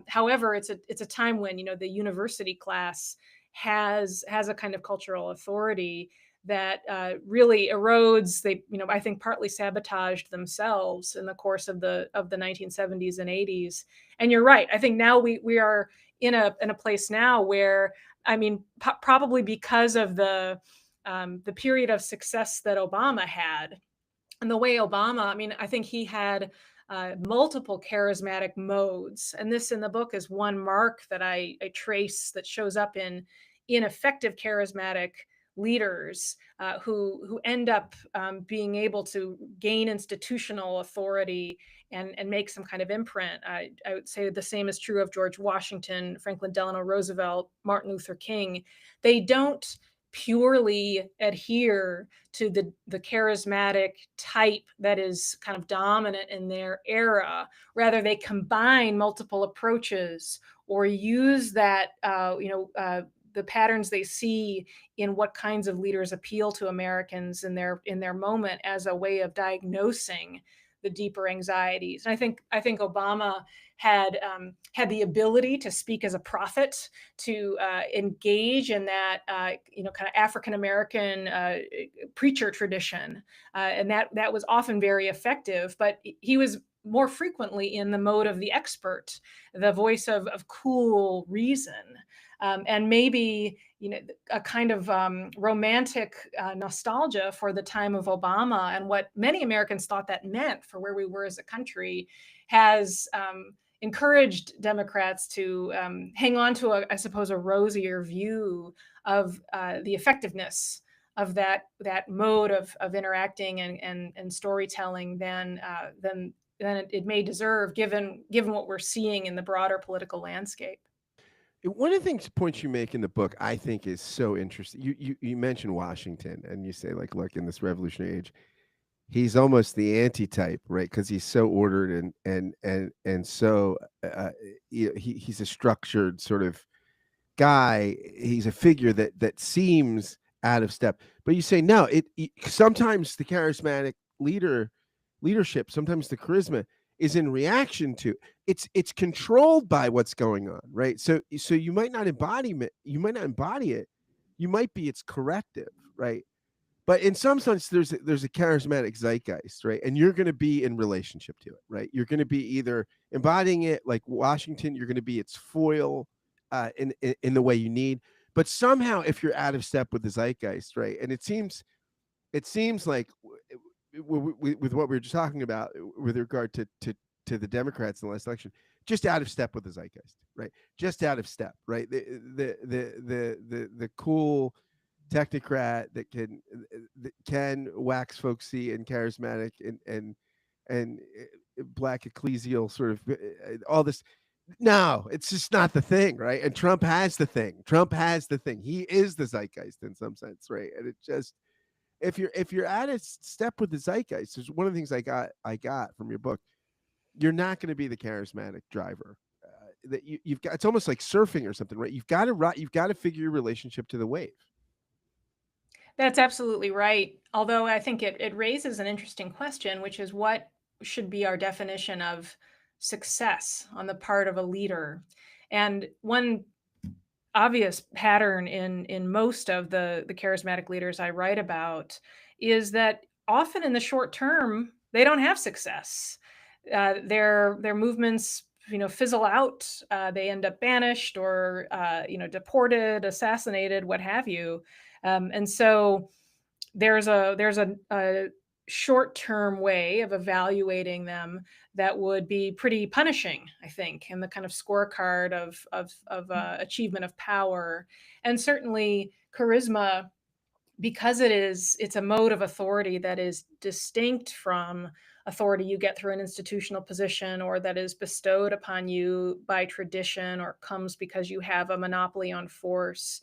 However, it's a time when, the university class has a kind of cultural authority that really erodes. They, I think partly sabotaged themselves in the course of the 1970s and 80s. And you're right. I think now we are in a place now where, I mean, probably because of the period of success that Obama had, and the way Obama, I mean, I think he had multiple charismatic modes, and this in the book is one mark that I trace that shows up in effective charismatic leaders who end up being able to gain institutional authority and make some kind of imprint. I would say the same is true of George Washington, Franklin Delano Roosevelt, Martin Luther King. They don't purely adhere to the charismatic type that is kind of dominant in their era. Rather, they combine multiple approaches or use that the patterns they see in what kinds of leaders appeal to Americans in their moment as a way of diagnosing the deeper anxieties. And I think Obama had the ability to speak as a prophet, to engage in that kind of African American preacher tradition, and that was often very effective. But he was more frequently in the mode of the expert, the voice of cool reason. And maybe a kind of romantic nostalgia for the time of Obama and what many Americans thought that meant for where we were as a country has encouraged Democrats to hang on to, I suppose, a rosier view of the effectiveness of that mode of interacting and storytelling than it may deserve, given what we're seeing in the broader political landscape. One of the things points you make in the book, I think, is so interesting. You mentioned Washington, and you say like, look, in this revolutionary age, he's almost the antitype, right? Because he's so ordered and so he's a structured sort of guy. He's a figure that seems out of step. But you say no. Sometimes the charismatic leadership, sometimes the charisma is in reaction to it's controlled by what's going on, right? So you might not embody it. You might be its corrective, right? But in some sense, there's a charismatic zeitgeist, right? And you're going to be in relationship to it, right? You're going to be either embodying it, like Washington. You're going to be its foil in the way you need. But somehow, if you're out of step with the zeitgeist, right? And it seems like with what we were just talking about with regard to the Democrats in the last election, just out of step with the zeitgeist, right? Just out of step, right? The cool technocrat that can wax folksy and charismatic and black ecclesial sort of all this. No, it's just not the thing, right? And Trump has the thing. Trump has the thing. He is the zeitgeist in some sense, right? And it just if you're at a step with the zeitgeist, there's one of the things I got from your book. You're not going to be the charismatic driver. That you've got. It's almost like surfing or something, right? You've got to figure your relationship to the wave. That's absolutely right. Although I think it raises an interesting question, which is what should be our definition of success on the part of a leader? And one obvious pattern in most of the charismatic leaders I write about is that often in the short term they don't have success. Their movements fizzle out. They end up banished or deported, assassinated, what have you. And so there's a short term way of evaluating them that would be pretty punishing, I think, in the kind of scorecard of achievement of power. And certainly charisma, because it's a mode of authority that is distinct from authority you get through an institutional position, or that is bestowed upon you by tradition, or comes because you have a monopoly on force.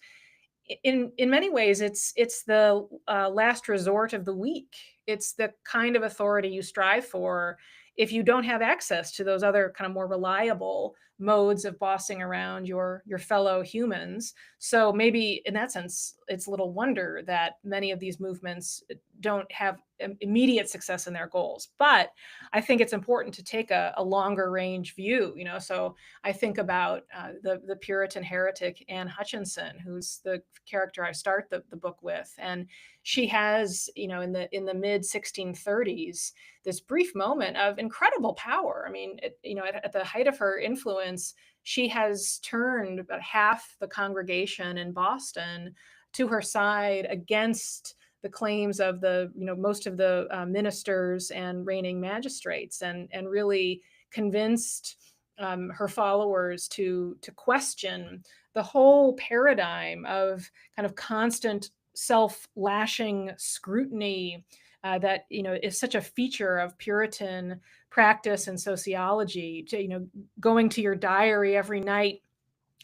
In many ways it's the last resort of the weak. It's the kind of authority you strive for if you don't have access to those other kind of more reliable modes of bossing around your fellow humans. So maybe in that sense it's little wonder that many of these movements don't have immediate success in their goals. But I think it's important to take a longer range view. So I think about the Puritan heretic Anne Hutchinson, who's the character I start the book with, and she has, in the mid 1630s, this brief moment of incredible power. I mean, at the height of her influence, she has turned about half the congregation in Boston to her side against the claims of the most of the ministers and reigning magistrates, and really convinced her followers to question the whole paradigm of kind of constant self-lashing scrutiny that is such a feature of Puritan practice and sociology. To going to your diary every night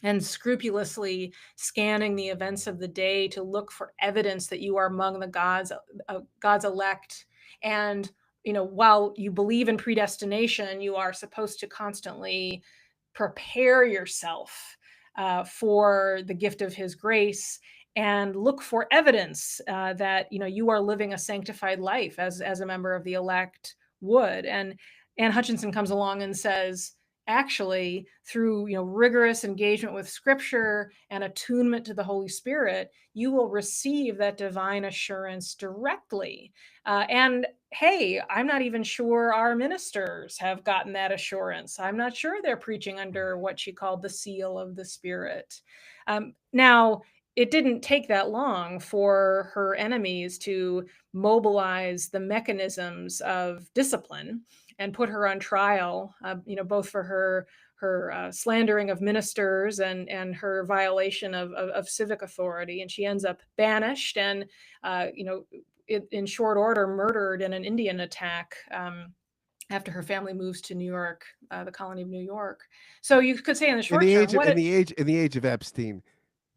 and scrupulously scanning the events of the day to look for evidence that you are among the God's elect. And while you believe in predestination, you are supposed to constantly prepare yourself for the gift of His grace, and look for evidence that you are living a sanctified life as a member of the elect would. And Anne Hutchinson comes along and says, actually, through rigorous engagement with Scripture and attunement to the Holy Spirit, you will receive that divine assurance directly. And hey, I'm not even sure our ministers have gotten that assurance. I'm not sure they're preaching under what she called the seal of the Spirit. Now, it didn't take that long for her enemies to mobilize the mechanisms of discipline and put her on trial, both for her slandering of ministers and her violation of civic authority. And she ends up banished and, in short order, murdered in an Indian attack. after her family moves to New York, the colony of New York. So you could say in the In short the term, age of what in it the age in the age of Epstein,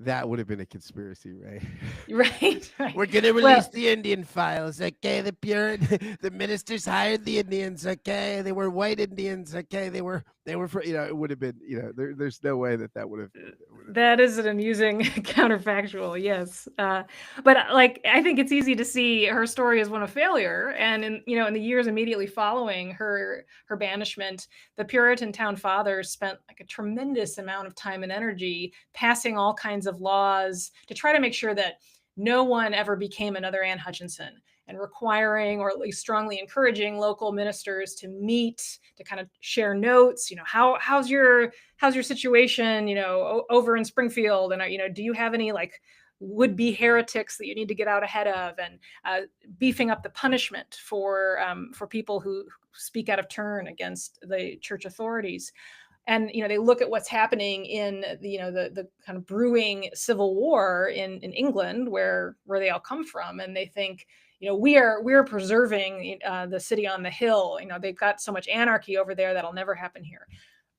that would have been a conspiracy, right? right, right. We're gonna Well, release the Indian files, okay? The Puritan, the ministers hired the Indians, okay? They were white Indians, okay? They were for, it would have been, there's no way that would have. that is an amusing counterfactual, yes. But like, I think it's easy to see her story as one of failure. And in the years immediately following her banishment, the Puritan town fathers spent like a tremendous amount of time and energy passing all kinds of laws to try to make sure that no one ever became another Anne Hutchinson, and requiring, or at least strongly encouraging, local ministers to meet to kind of share notes. How's your situation, over in Springfield, and do you have any like would-be heretics that you need to get out ahead of, and beefing up the punishment for people who speak out of turn against the church authorities. And they look at what's happening in the kind of brewing civil war in England, where they all come from, and they think, we're preserving the city on the hill. They've got so much anarchy over there that'll never happen here.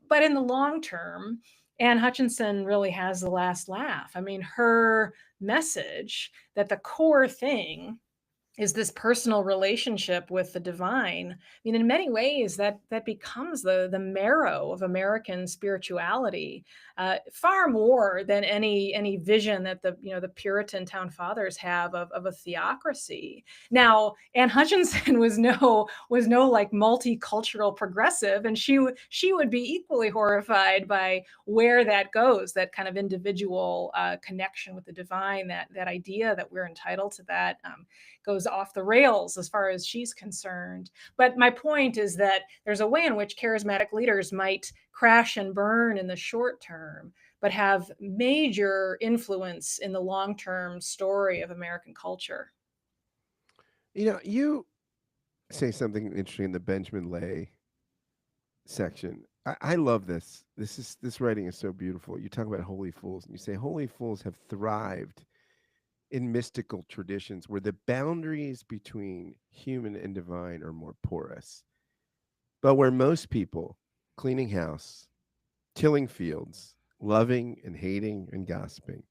But in the long term, Anne Hutchinson really has the last laugh. I mean, her message that the core thing is this personal relationship with the divine. I mean, in many ways, that becomes the marrow of American spirituality, far more than any vision that the Puritan town fathers have of a theocracy. Now, Anne Hutchinson was no like multicultural progressive, and she would be equally horrified by where that goes, that kind of individual connection with the divine, that idea that we're entitled to that. Goes off the rails as far as she's concerned. But my point is that there's a way in which charismatic leaders might crash and burn in the short term, but have major influence in the long term story of American culture. You say something interesting in the Benjamin Lay section. I love this. This writing is so beautiful. You talk about holy fools, and you say holy fools have thrived in mystical traditions where the boundaries between human and divine are more porous, but where most people cleaning house, tilling fields, loving and hating and gossiping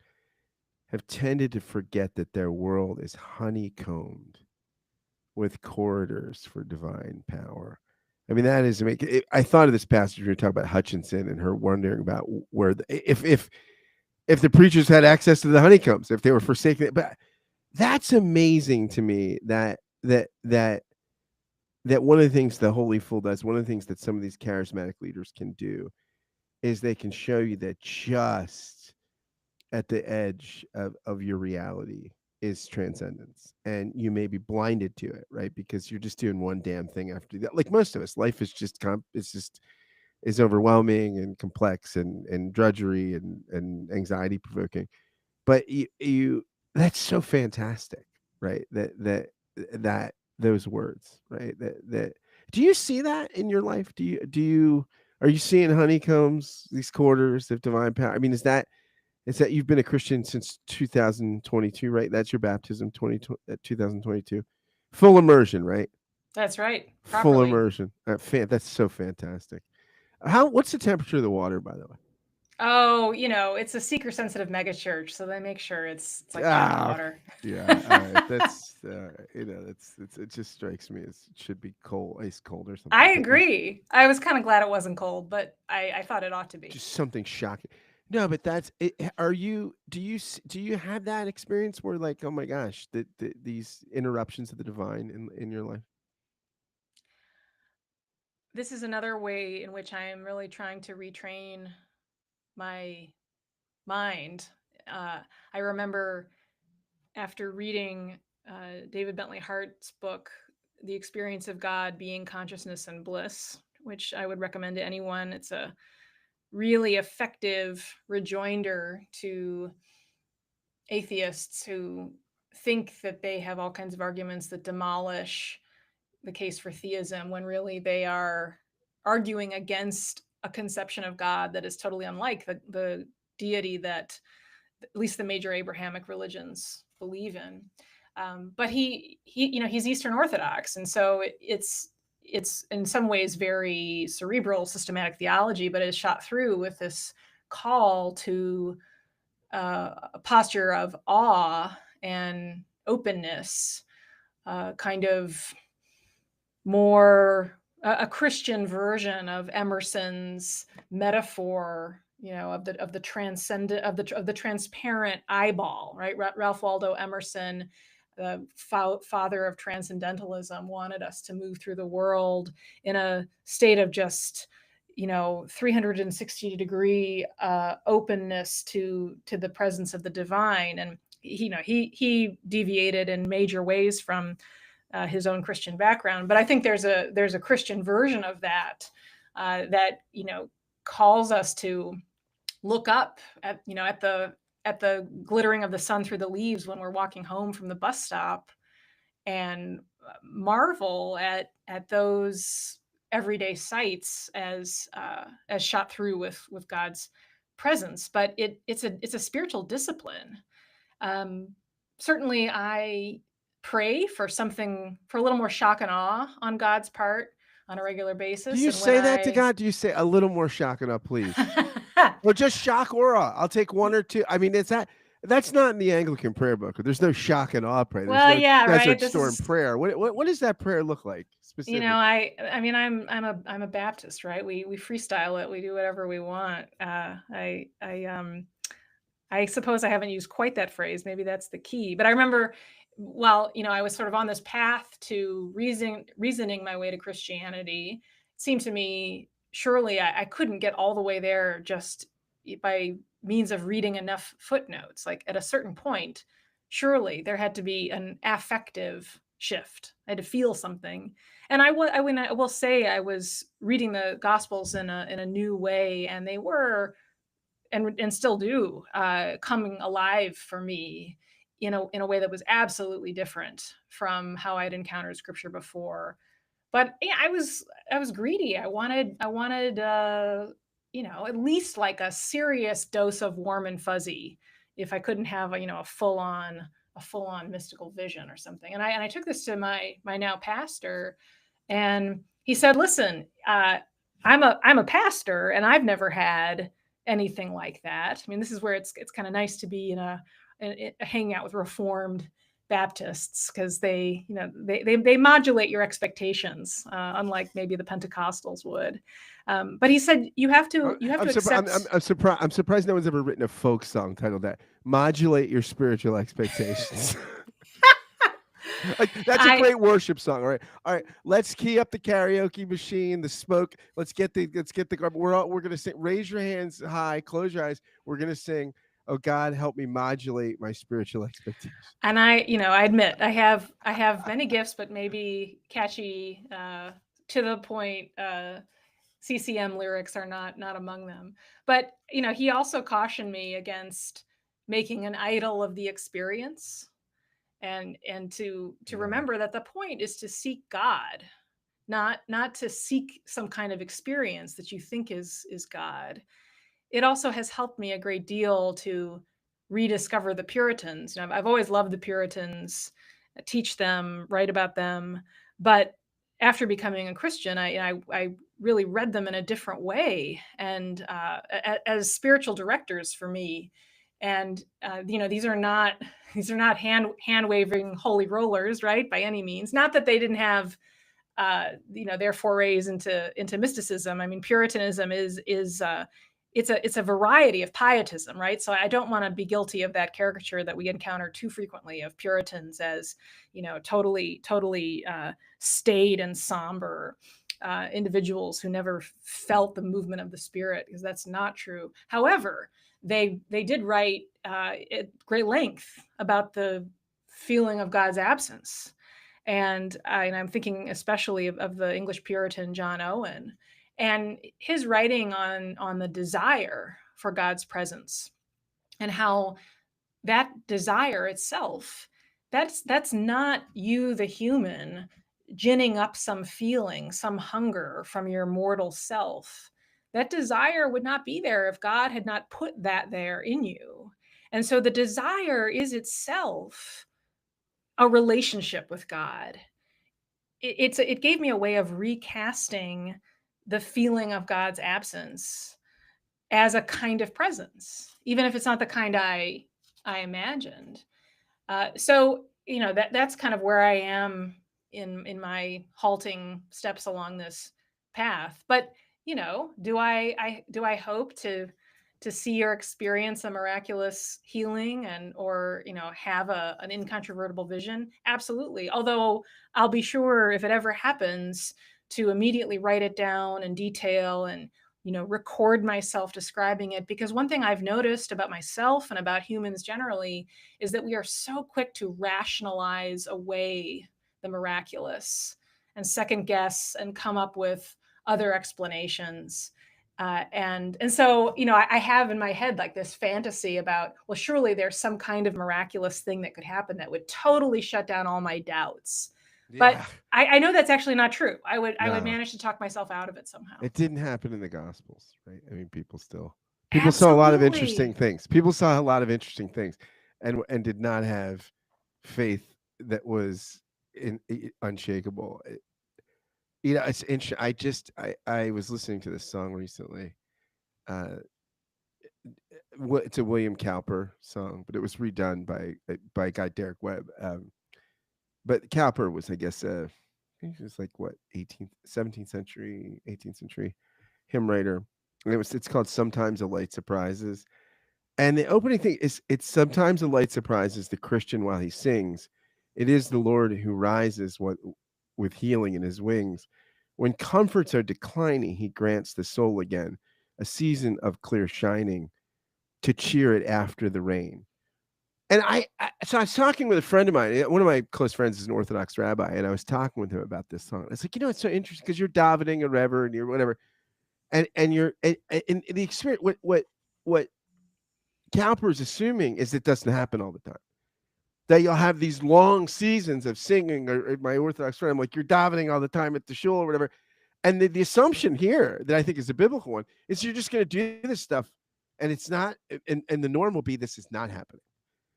have tended to forget that their world is honeycombed with corridors for divine power. I mean, that is amazing. I thought of this passage when you talk about Hutchinson and her wondering about where if the preachers had access to the honeycombs, if they were forsaking it. But that's amazing to me that one of the things the Holy Fool does, one of the things that some of these charismatic leaders can do, is they can show you that just at the edge of your reality is transcendence, and you may be blinded to it, right? Because you're just doing one damn thing after that. Like most of us, life is just is overwhelming and complex and drudgery and anxiety provoking. But you that's so fantastic, right? That those words, right? That do you see that in your life? Do you are you seeing honeycombs, these quarters of divine power? I mean, is that you've been a Christian since 2022, right? That's your baptism, 2022. Full immersion, right? That's right. Full Properly. immersion. That's so fantastic. What's the temperature of the water, by the way? Oh, it's a seeker sensitive megachurch, so they make sure it's like bottled Ah, water. yeah. All right. That's it just strikes me as it should be cold, ice cold or something. I But yeah, agree. I was kind of glad it wasn't cold, but I thought it ought to be. just something shocking. No, but that's it. Are you? Do you have that experience where like, oh my gosh, these interruptions of the divine in your life? This is another way in which I am really trying to retrain my mind. Uh, I remember after reading David Bentley Hart's book, The Experience of God, Being, Consciousness, and Bliss, which I would recommend to anyone. It's a really effective rejoinder to atheists who think that they have all kinds of arguments that demolish the case for theism, when really they are arguing against a conception of God that is totally unlike the deity that at least the major Abrahamic religions believe in. But he's Eastern Orthodox, and so it's it's in some ways very cerebral systematic theology, but it's shot through with this call to a posture of awe and openness, kind of more a Christian version of Emerson's metaphor, of the transcendent, of the transparent eyeball, right? Ralph Waldo Emerson, the father of transcendentalism, wanted us to move through the world in a state of just 360-degree openness to the presence of the divine. And he deviated in major ways from his own Christian background. But I think there's a Christian version of that that calls us to look up at the glittering of the sun through the leaves when we're walking home from the bus stop, and marvel at those everyday sights as shot through with God's presence. But it's a spiritual discipline. Um, Certainly, I pray for a little more shock and awe on God's part on a regular Do basis. you And when say that to I God? Do you say a little more shock and awe, please? Or just shock or awe? I'll take one or two. I mean, that's not in the Anglican prayer book. There's no shock and awe prayer. There's well, no yeah, right. Desert This Storm is prayer. What does that prayer look like specifically? I mean, I'm a Baptist, right? We freestyle it. We do whatever we want. I suppose I haven't used quite that phrase. Maybe that's the key. But I remember, while I was sort of on this path to reasoning my way to Christianity, it seemed to me surely I couldn't get all the way there just by means of reading enough footnotes. Like at a certain point, surely there had to be an affective shift. I had to feel something. And I will say I was reading the Gospels in a new way, and they were and still do coming alive for me in a way that was absolutely different from how I'd encountered scripture before. But yeah, I was greedy. I wanted at least like a serious dose of warm and fuzzy if I couldn't have a full on mystical vision or something. And I took this to my now pastor, and he said, "Listen, I'm a pastor, and I've never had anything like that. I mean, this is where it's kind of nice to be hanging out with Reformed Baptists, because they modulate your expectations, unlike maybe the Pentecostals would." But he said you have to accept. I'm surprised. I'm surprised no one's ever written a folk song titled that. Modulate your spiritual expectations. Like that's a I great worship song. All right. Let's key up the karaoke machine, the smoke. Let's get the. We're gonna sing. Raise your hands high. Close your eyes. We're gonna sing. Oh God, help me modulate my spiritual expectations. and I admit I have many gifts, but maybe catchy, to the point, CCM lyrics are not among them. But he also cautioned me against making an idol of the experience, and to Yeah. remember that the point is to seek God, not to seek some kind of experience that you think is God. It also has helped me a great deal to rediscover the Puritans. I've always loved the Puritans, teach them, write about them, but after becoming a Christian, I really read them in a different way, and as spiritual directors for me. And these are not hand waving holy rollers, right? By any means. Not that they didn't have their forays into mysticism. I mean, Puritanism is it's a variety of pietism, right? So I don't want to be guilty of that caricature that we encounter too frequently of Puritans as totally staid and somber individuals who never felt the movement of the Spirit, because that's not true. However, they did write at great length about the feeling of God's absence. And I'm thinking especially of the English Puritan John Owen, and his writing on the desire for God's presence, and how that desire itself, that's not you, the human, ginning up some feeling, some hunger from your mortal self. That desire would not be there if God had not put that there in you. And so the desire is itself a relationship with God. it gave me a way of recasting the feeling of God's absence as a kind of presence, even if it's not the kind I imagined. So that's kind of where I am in my halting steps along this path. But do I hope to see or experience a miraculous healing and or have an incontrovertible vision? Absolutely. Although I'll be sure if it ever happens to immediately write it down in detail and record myself describing it, because one thing I've noticed about myself and about humans generally is that we are so quick to rationalize away the miraculous and second guess and come up with other explanations. And so I have in my head like this fantasy about, well, surely there's some kind of miraculous thing that could happen that would totally shut down all my doubts. But Yeah. I know that's actually not true. I would No, manage to talk myself out of it somehow. it didn't happen in the Gospels, right? I mean, people saw a lot of interesting Absolutely. things. People saw a lot of interesting things, and did not have faith that was unshakable. It's interesting. I was listening to this song recently. Uh, it's a William Cowper song, but it was redone by a guy Derek Webb. But Cowper was, I guess, he was like what 18th, 17th century, 18th century hymn writer. And it's called "Sometimes a Light Surprises." And the opening thing is, it's sometimes a light surprises the Christian while he sings. It is the Lord who rises with healing in his wings. When comforts are declining, he grants the soul again a season of clear shining to cheer it after the rain. And so I was talking with a friend of mine. One of my close friends is an Orthodox rabbi, and I was talking with him about this song. I was like, it's so interesting because you're davening or whatever, and you're whatever, and you're and the experience. What Cowper is assuming is it doesn't happen all the time. That you'll have these long seasons of singing, or my Orthodox friend, I'm like, you're davening all the time at the shul or whatever. And the assumption here that I think is a biblical one is you're just going to do this stuff, and it's not, and the norm will be this is not happening.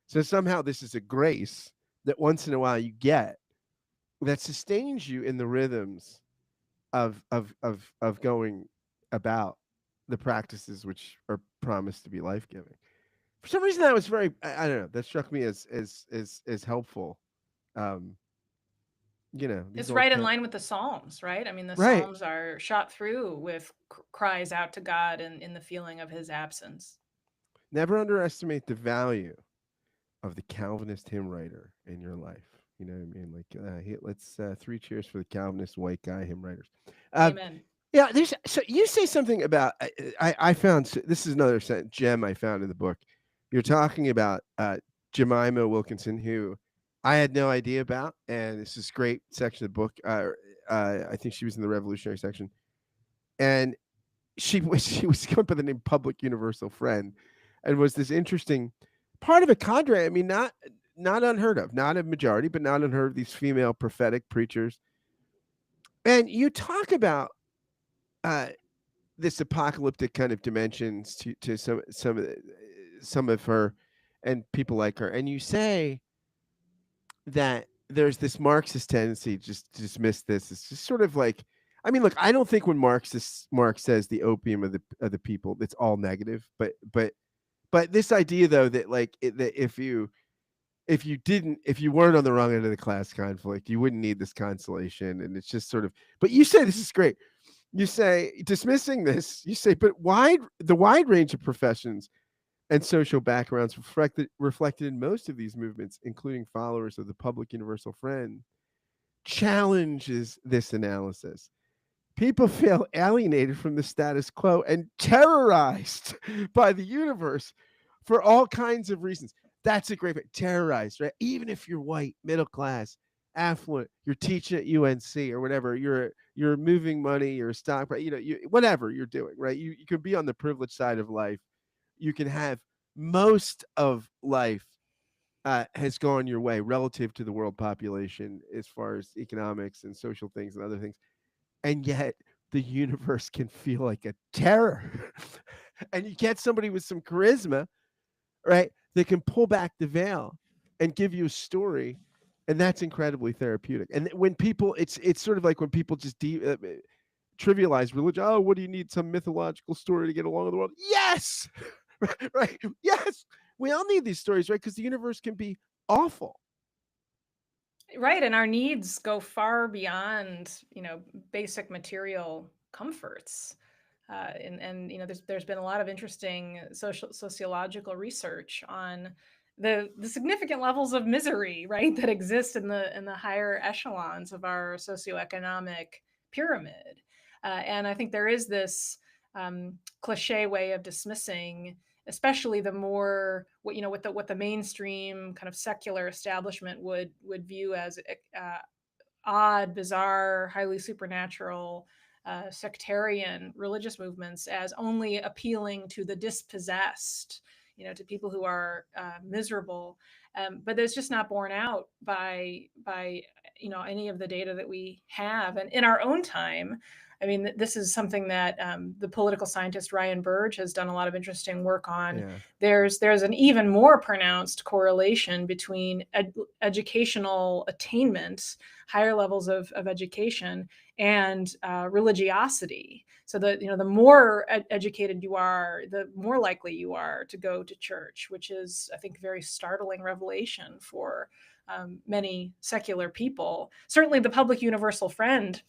So somehow this is a grace that once in a while you get that sustains you in the rhythms of going about the practices which are promised to be life giving. For some reason, that was very, I don't know, that struck me as helpful. Um, these It's old right in line with the Psalms, right? I mean, the right. Psalms are shot through with cries out to God and in the feeling of his absence. Never underestimate the value of the Calvinist hymn writer in your life. You know what I mean? Like, let's three cheers for the Calvinist white guy hymn writers. Uh, Amen. Yeah, there's so you say something about I found this is another gem I found in the book. You're talking about Jemima Wilkinson, who I had no idea about, and this is great section of the book. I think she was in the revolutionary section, and she was going by the name Public Universal Friend, and was this interesting part of a cadre. I mean, not unheard of, not a majority, but not unheard of. These female prophetic preachers, and you talk about. Uh, this apocalyptic kind of dimensions to some of her and people like her, and you say that there's this Marxist tendency just to dismiss this. It's just sort of like, I mean, look, I don't think when Marx says the opium of the people, it's all negative, but this idea though that like that if you weren't on the wrong end of the class conflict, you wouldn't need this consolation, and it's just sort of. But you say this is great. You say dismissing this, you say, but the wide range of professions and social backgrounds reflected in most of these movements, including followers of the Public Universal Friend, challenges this analysis. People feel alienated from the status quo and terrorized by the universe for all kinds of reasons. That's a great point. Terrorized, right? Even if you're white, middle class, affluent, you're teaching at UNC or whatever, you're moving money, you're a stock, whatever you're doing, right? You can be on the privileged side of life. You can have most of life has gone your way relative to the world population as far as economics and social things and other things, and yet the universe can feel like a terror. And you get somebody with some charisma, right, that can pull back the veil and give you a story and that's incredibly therapeutic. And when people, it's sort of like when people just trivialize religion. Oh, what do you need? Some mythological story to get along with the world? Yes, right. Yes, we all need these stories, right? Because the universe can be awful. Right, and our needs go far beyond, basic material comforts. And there's been a lot of interesting sociological research on the significant levels of misery, right, that exist in the higher echelons of our socioeconomic pyramid. And I think there is this cliche way of dismissing, especially the more what the mainstream kind of secular establishment would view as odd, bizarre, highly supernatural, sectarian religious movements, as only appealing to the dispossessed, to people who are miserable. But that's just not borne out by any of the data that we have, and in our own time. I mean, this is something that the political scientist Ryan Burge has done a lot of interesting work on. Yeah. There's an even more pronounced correlation between educational attainment, higher levels of education, and religiosity. So the more educated you are, the more likely you are to go to church, which is, I think, a very startling revelation for many secular people. Certainly, the public universal friend,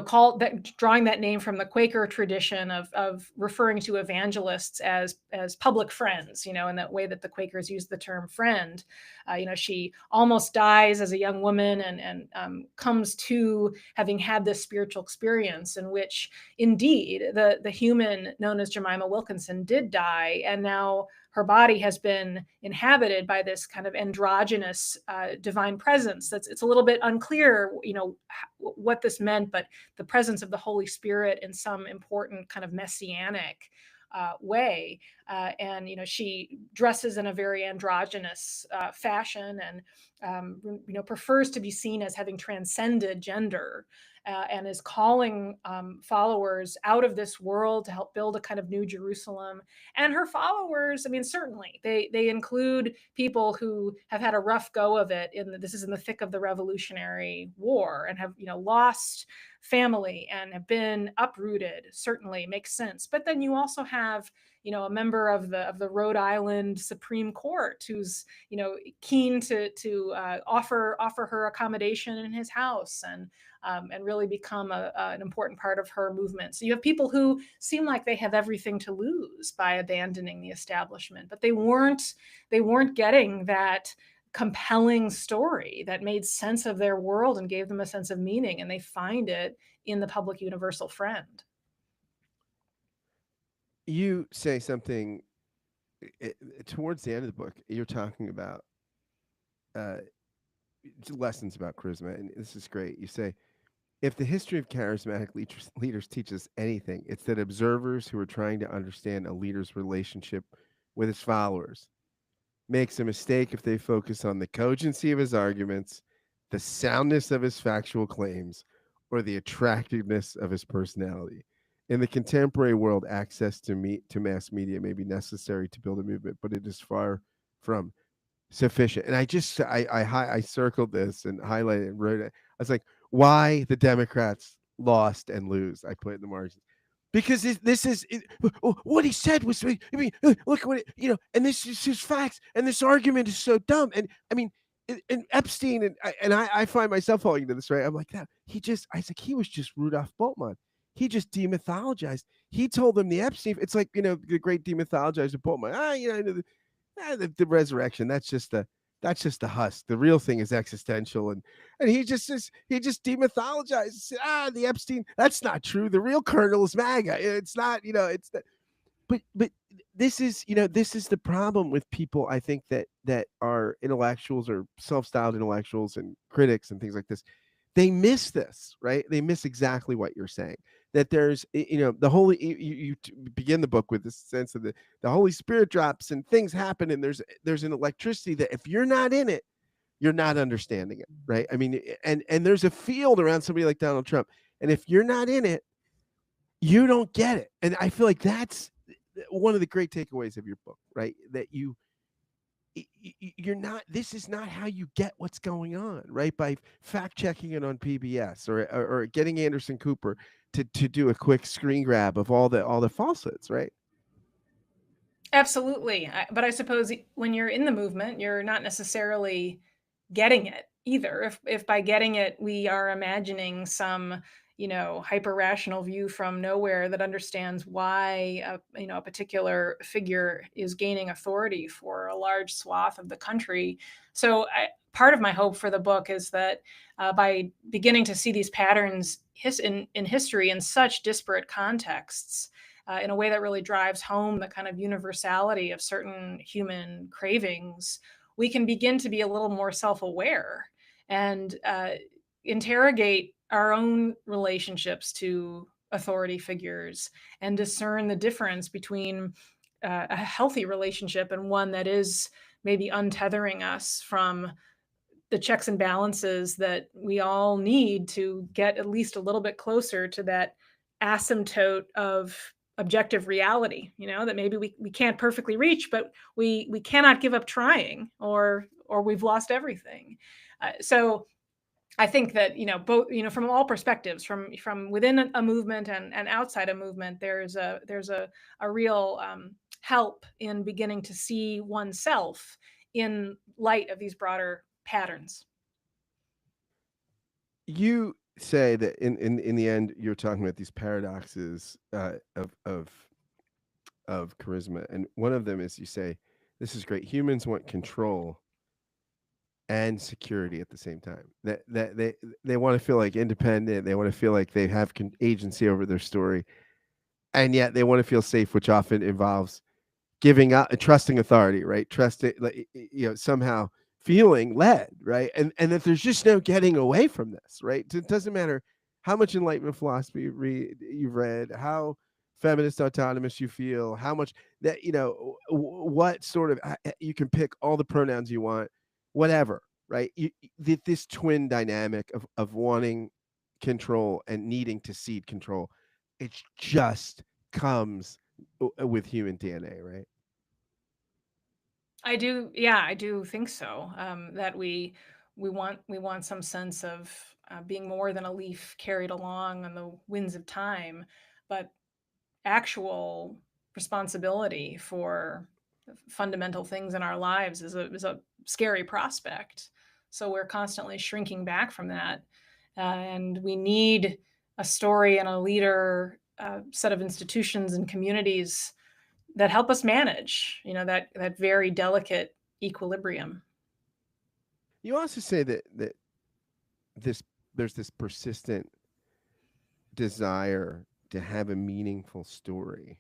call that, drawing that name from the Quaker tradition of referring to evangelists as public friends, in that way that the Quakers use the term friend. She almost dies as a young woman, and comes to having had this spiritual experience in which, indeed, the human known as Jemima Wilkinson did die, and now her body has been inhabited by this kind of androgynous divine presence. It's a little bit unclear, what this meant, but the presence of the Holy Spirit in some important kind of messianic way. And she dresses in a very androgynous fashion, and prefers to be seen as having transcended gender. And is calling followers out of this world to help build a kind of new Jerusalem. And her followers, I mean, certainly they include people who have had a rough go of it. This is in the thick of the Revolutionary War, and have lost family and have been uprooted. Certainly makes sense. But then you also have a member of the Rhode Island Supreme Court who's keen to offer her accommodation in his house, and really become an important part of her movement. So you have people who seem like they have everything to lose by abandoning the establishment, but they weren't getting that compelling story that made sense of their world and gave them a sense of meaning, and they find it in the public universal friend. You say something towards the end of the book. You're talking about uh, lessons about charisma, and this is great. You say, if the history of charismatic leaders teaches anything, it's that observers who are trying to understand a leader's relationship with his followers makes a mistake if they focus on the cogency of his arguments, the soundness of his factual claims, or the attractiveness of his personality. In the contemporary world, access to mass media may be necessary to build a movement, but it is far from sufficient. And I circled this and highlighted and wrote it. I was like, why the Democrats lost and lose? I put in the margins because this is what he said was. I mean, look at what and this is his facts, and this argument is so dumb. And I mean, and Epstein and I find myself falling into this, right? I'm like that. I was like, he was just Rudolph Boltmann. He just demythologized. He told them the Epstein. It's like the great demythologizer Boltmann. The resurrection. That's just the husk. The real thing is existential, and he just demythologizes. The Epstein. That's not true. The real kernel is MAGA. It's not. It's the, but this is the problem with people. I think that are intellectuals or self-styled intellectuals and critics and things like this. They miss this, right? They miss exactly what you're saying. That there's, the Holy. You begin the book with this sense of the Holy Spirit drops and things happen, and there's an electricity that if you're not in it, you're not understanding it, right? I mean, and there's a field around somebody like Donald Trump, and if you're not in it, you don't get it. And I feel like that's one of the great takeaways of your book, right? That you're not, this is not how you get what's going on, right? By fact checking it on PBS, or getting Anderson Cooper to do a quick screen grab of all the falsehoods, right? Absolutely. But I suppose when you're in the movement, you're not necessarily getting it either. If by getting it we are imagining some, hyper rational view from nowhere that understands why a particular figure is gaining authority for a large swath of the country. So part of my hope for the book is that by beginning to see these patterns in history in such disparate contexts, in a way that really drives home the kind of universality of certain human cravings, we can begin to be a little more self aware and interrogate our own relationships to authority figures and discern the difference between a healthy relationship and one that is maybe untethering us from the checks and balances that we all need to get at least a little bit closer to that asymptote of objective reality, that maybe we can't perfectly reach, but we cannot give up trying, or we've lost everything. So I think that, both, from all perspectives, from within a movement and outside a movement, there's a real help in beginning to see oneself in light of these broader patterns. You say that in the end, you're talking about these paradoxes of charisma, and one of them is, you say, this is great. Humans want control and security at the same time. That they want to feel like independent. They want to feel like they have agency over their story, and yet they want to feel safe, which often involves giving up, trusting authority, right? Trusting, like, somehow feeling led, right? And that there's just no getting away from this, right? It doesn't matter how much Enlightenment philosophy you've read, how feminist autonomous you feel, how much that, what sort of, you can pick all the pronouns you want, whatever, right? This twin dynamic of wanting control and needing to cede control, it just comes with human DNA, right? I do, yeah, I do think so. That we want some sense of being more than a leaf carried along on the winds of time, but actual responsibility for fundamental things in our lives is a scary prospect. So we're constantly shrinking back from that, and we need a story and a leader, set of institutions and communities that help us manage, that very delicate equilibrium. You also say that this there's this persistent desire to have a meaningful story,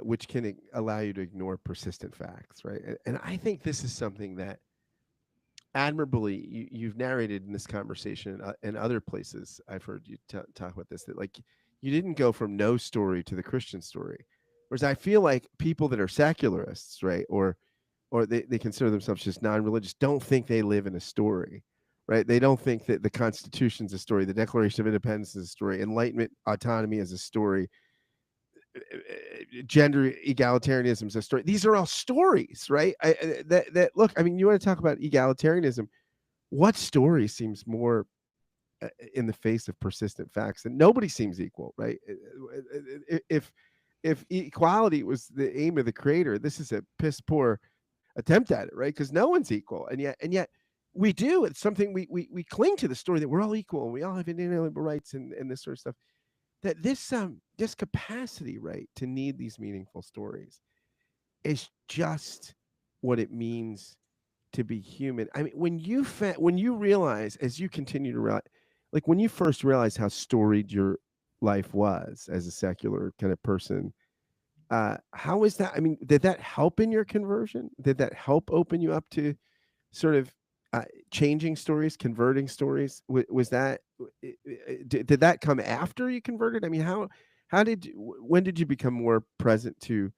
which can allow you to ignore persistent facts, right? And I think this is something that admirably you've narrated in this conversation, and other places I've heard you talk about this, that, like, you didn't go from no story to the Christian story. Whereas I feel like people that are secularists, right, or they consider themselves just non-religious, don't think they live in a story, right? They don't think that the Constitution's a story, the Declaration of Independence is a story, Enlightenment autonomy is a story, gender egalitarianism is a story. These are all stories, right? That look, I mean, you want to talk about egalitarianism? What story seems more in the face of persistent facts? And nobody seems equal, right? If equality was the aim of the creator, this is a piss poor attempt at it, right? Because no one's equal, and yet we do. It's something we cling to, the story that we're all equal and we all have inalienable rights, and this sort of stuff. That this capacity, right, to need these meaningful stories is just what it means to be human. I mean, when you realize, as you continue to realize, like when you first realized how storied your life was as a secular kind of person, how is that? I mean, did that help in your conversion? Did that help open you up to sort of changing stories, converting stories? Was that, did that come after you converted? I mean, when did you become more present to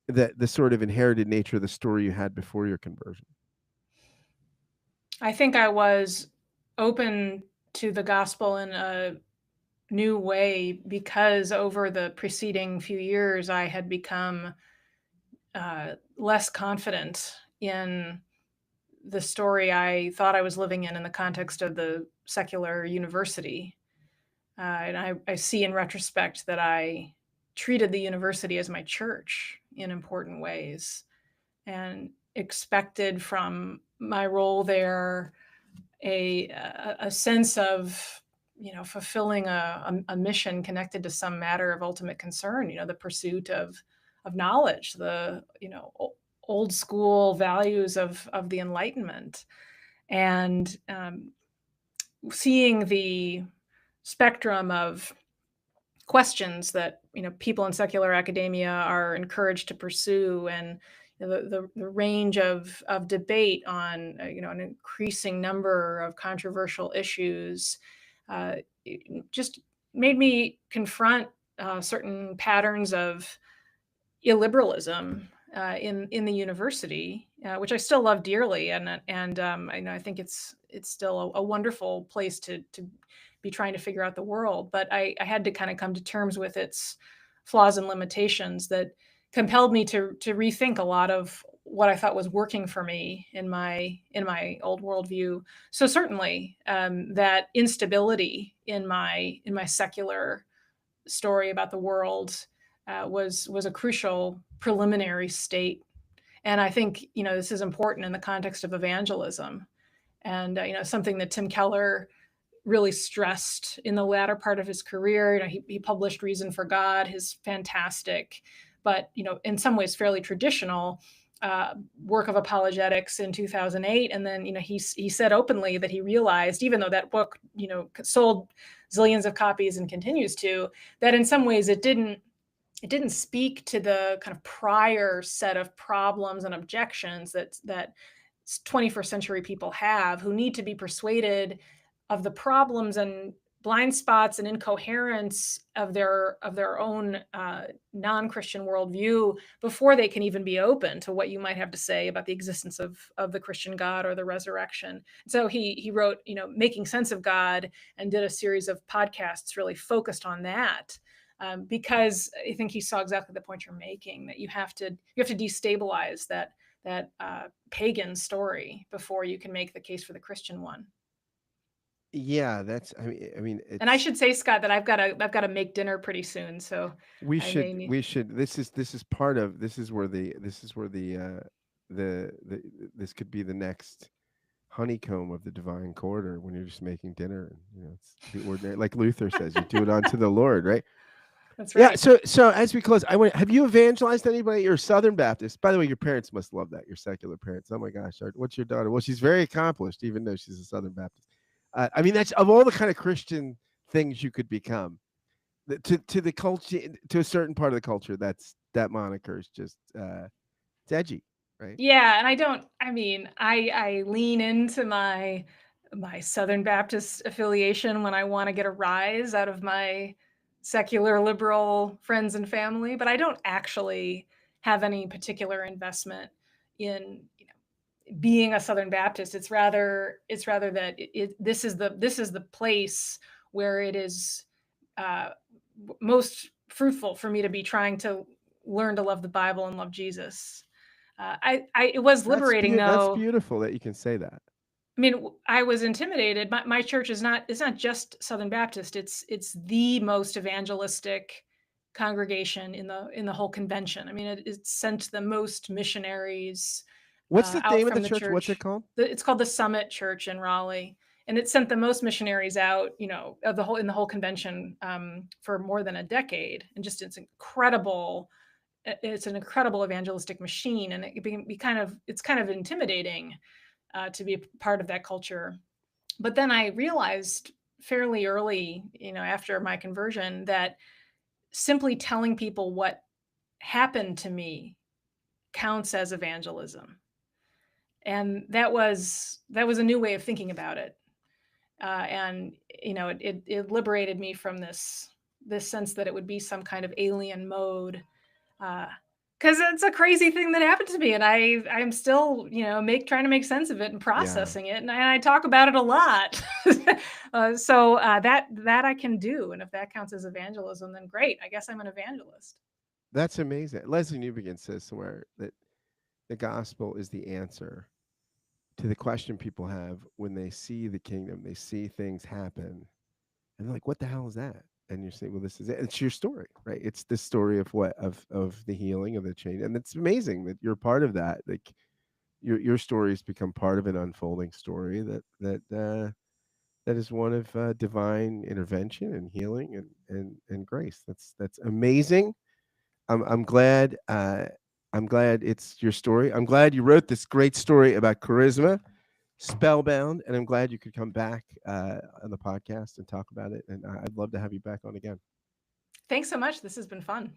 the sort of inherited nature of the story you had before your conversion? I think I was open to the gospel in a new way because over the preceding few years I had become less confident in the story I thought I was living in the context of the secular university. And I see in retrospect that I treated the university as my church in important ways and expected from my role there a sense of fulfilling a mission connected to some matter of ultimate concern, the pursuit of knowledge, the old school values of the Enlightenment. And seeing the spectrum of questions that people in secular academia are encouraged to pursue, and the range of debate on an increasing number of controversial issues, it just made me confront certain patterns of illiberalism in the university, which I still love dearly, and I think it's still a wonderful place to be trying to figure out the world. But I had to kind of come to terms with its flaws and limitations that compelled me to rethink a lot of what I thought was working for me in my old worldview. So certainly that instability in my secular story about the world was a crucial preliminary state. And I think this is important in the context of evangelism, and something that Tim Keller really stressed in the latter part of his career. He published Reason for God, his fantastic, but in some ways fairly traditional work of apologetics in 2008. And then he said openly that he realized, even though that book sold zillions of copies and continues to, that in some ways it didn't speak to the kind of prior set of problems and objections that 21st century people have, who need to be persuaded of the problems and blind spots and incoherence of their own non-Christian worldview before they can even be open to what you might have to say about the existence of the Christian God or the resurrection. So he wrote, Making Sense of God, and did a series of podcasts really focused on that. Because I think he saw exactly the point you're making, that you have to destabilize that pagan story before you can make the case for the Christian one. Yeah, that's I mean, And I it's should say, Scott, that I've got to make dinner pretty soon, so I may need. this is part of this is where the this could be the next honeycomb of the divine corridor, when you're just making dinner, and it's the ordinary, like Luther says, you do it unto the Lord, right? That's Yeah. right. So as we close, have you evangelized anybody? You're Southern Baptist. By the way, your parents must love that. Your secular parents. Oh my gosh. What's your daughter? Well, she's very accomplished, even though she's a Southern Baptist. I mean, that's of all the kind of Christian things you could become, to the culture, to a certain part of the culture, that moniker is just it's edgy, right? Yeah, and I lean into my Southern Baptist affiliation when I want to get a rise out of my secular liberal friends and family, but I don't actually have any particular investment in being a Southern Baptist. It's rather that this is the place where it is uh, most fruitful for me to be trying to learn to love the Bible and love Jesus. It was liberating, That's though. beautiful that you can say that. I mean, I was intimidated. My church is not, it's not just Southern Baptist. It's the most evangelistic congregation in the whole convention. I mean, it sent the most missionaries What's the out name of from the the church? What's it church. called? It's called the Summit Church in Raleigh, and it sent the most missionaries out, of the whole convention, for more than a decade. And just it's an incredible evangelistic machine, and it's kind of intimidating to be a part of that culture. But then I realized fairly early, after my conversion, that simply telling people what happened to me counts as evangelism. And that was a new way of thinking about it. And it liberated me from this sense that it would be some kind of alien mode, because it's a crazy thing that happened to me, and I'm still trying to make sense of it and Yeah. processing it, and I talk about it a lot. That I can do, and if that counts as evangelism, then great. I guess I'm an evangelist. That's amazing. Leslie Newbegin says somewhere that the gospel is the answer to the question people have when they see the kingdom, they see things happen, and they're like, "What the hell is that?" And you're saying, "Well, this is it. It's your story, right? It's the story of what of the healing of the change, and it's amazing that you're part of that. Like your story has become part of an unfolding story that is one of divine intervention and healing and grace. That's amazing. I'm glad. I'm glad it's your story. I'm glad you wrote this great story about charisma, Spellbound, and I'm glad you could come back on the podcast and talk about it. And I'd love to have you back on again. Thanks so much. This has been fun.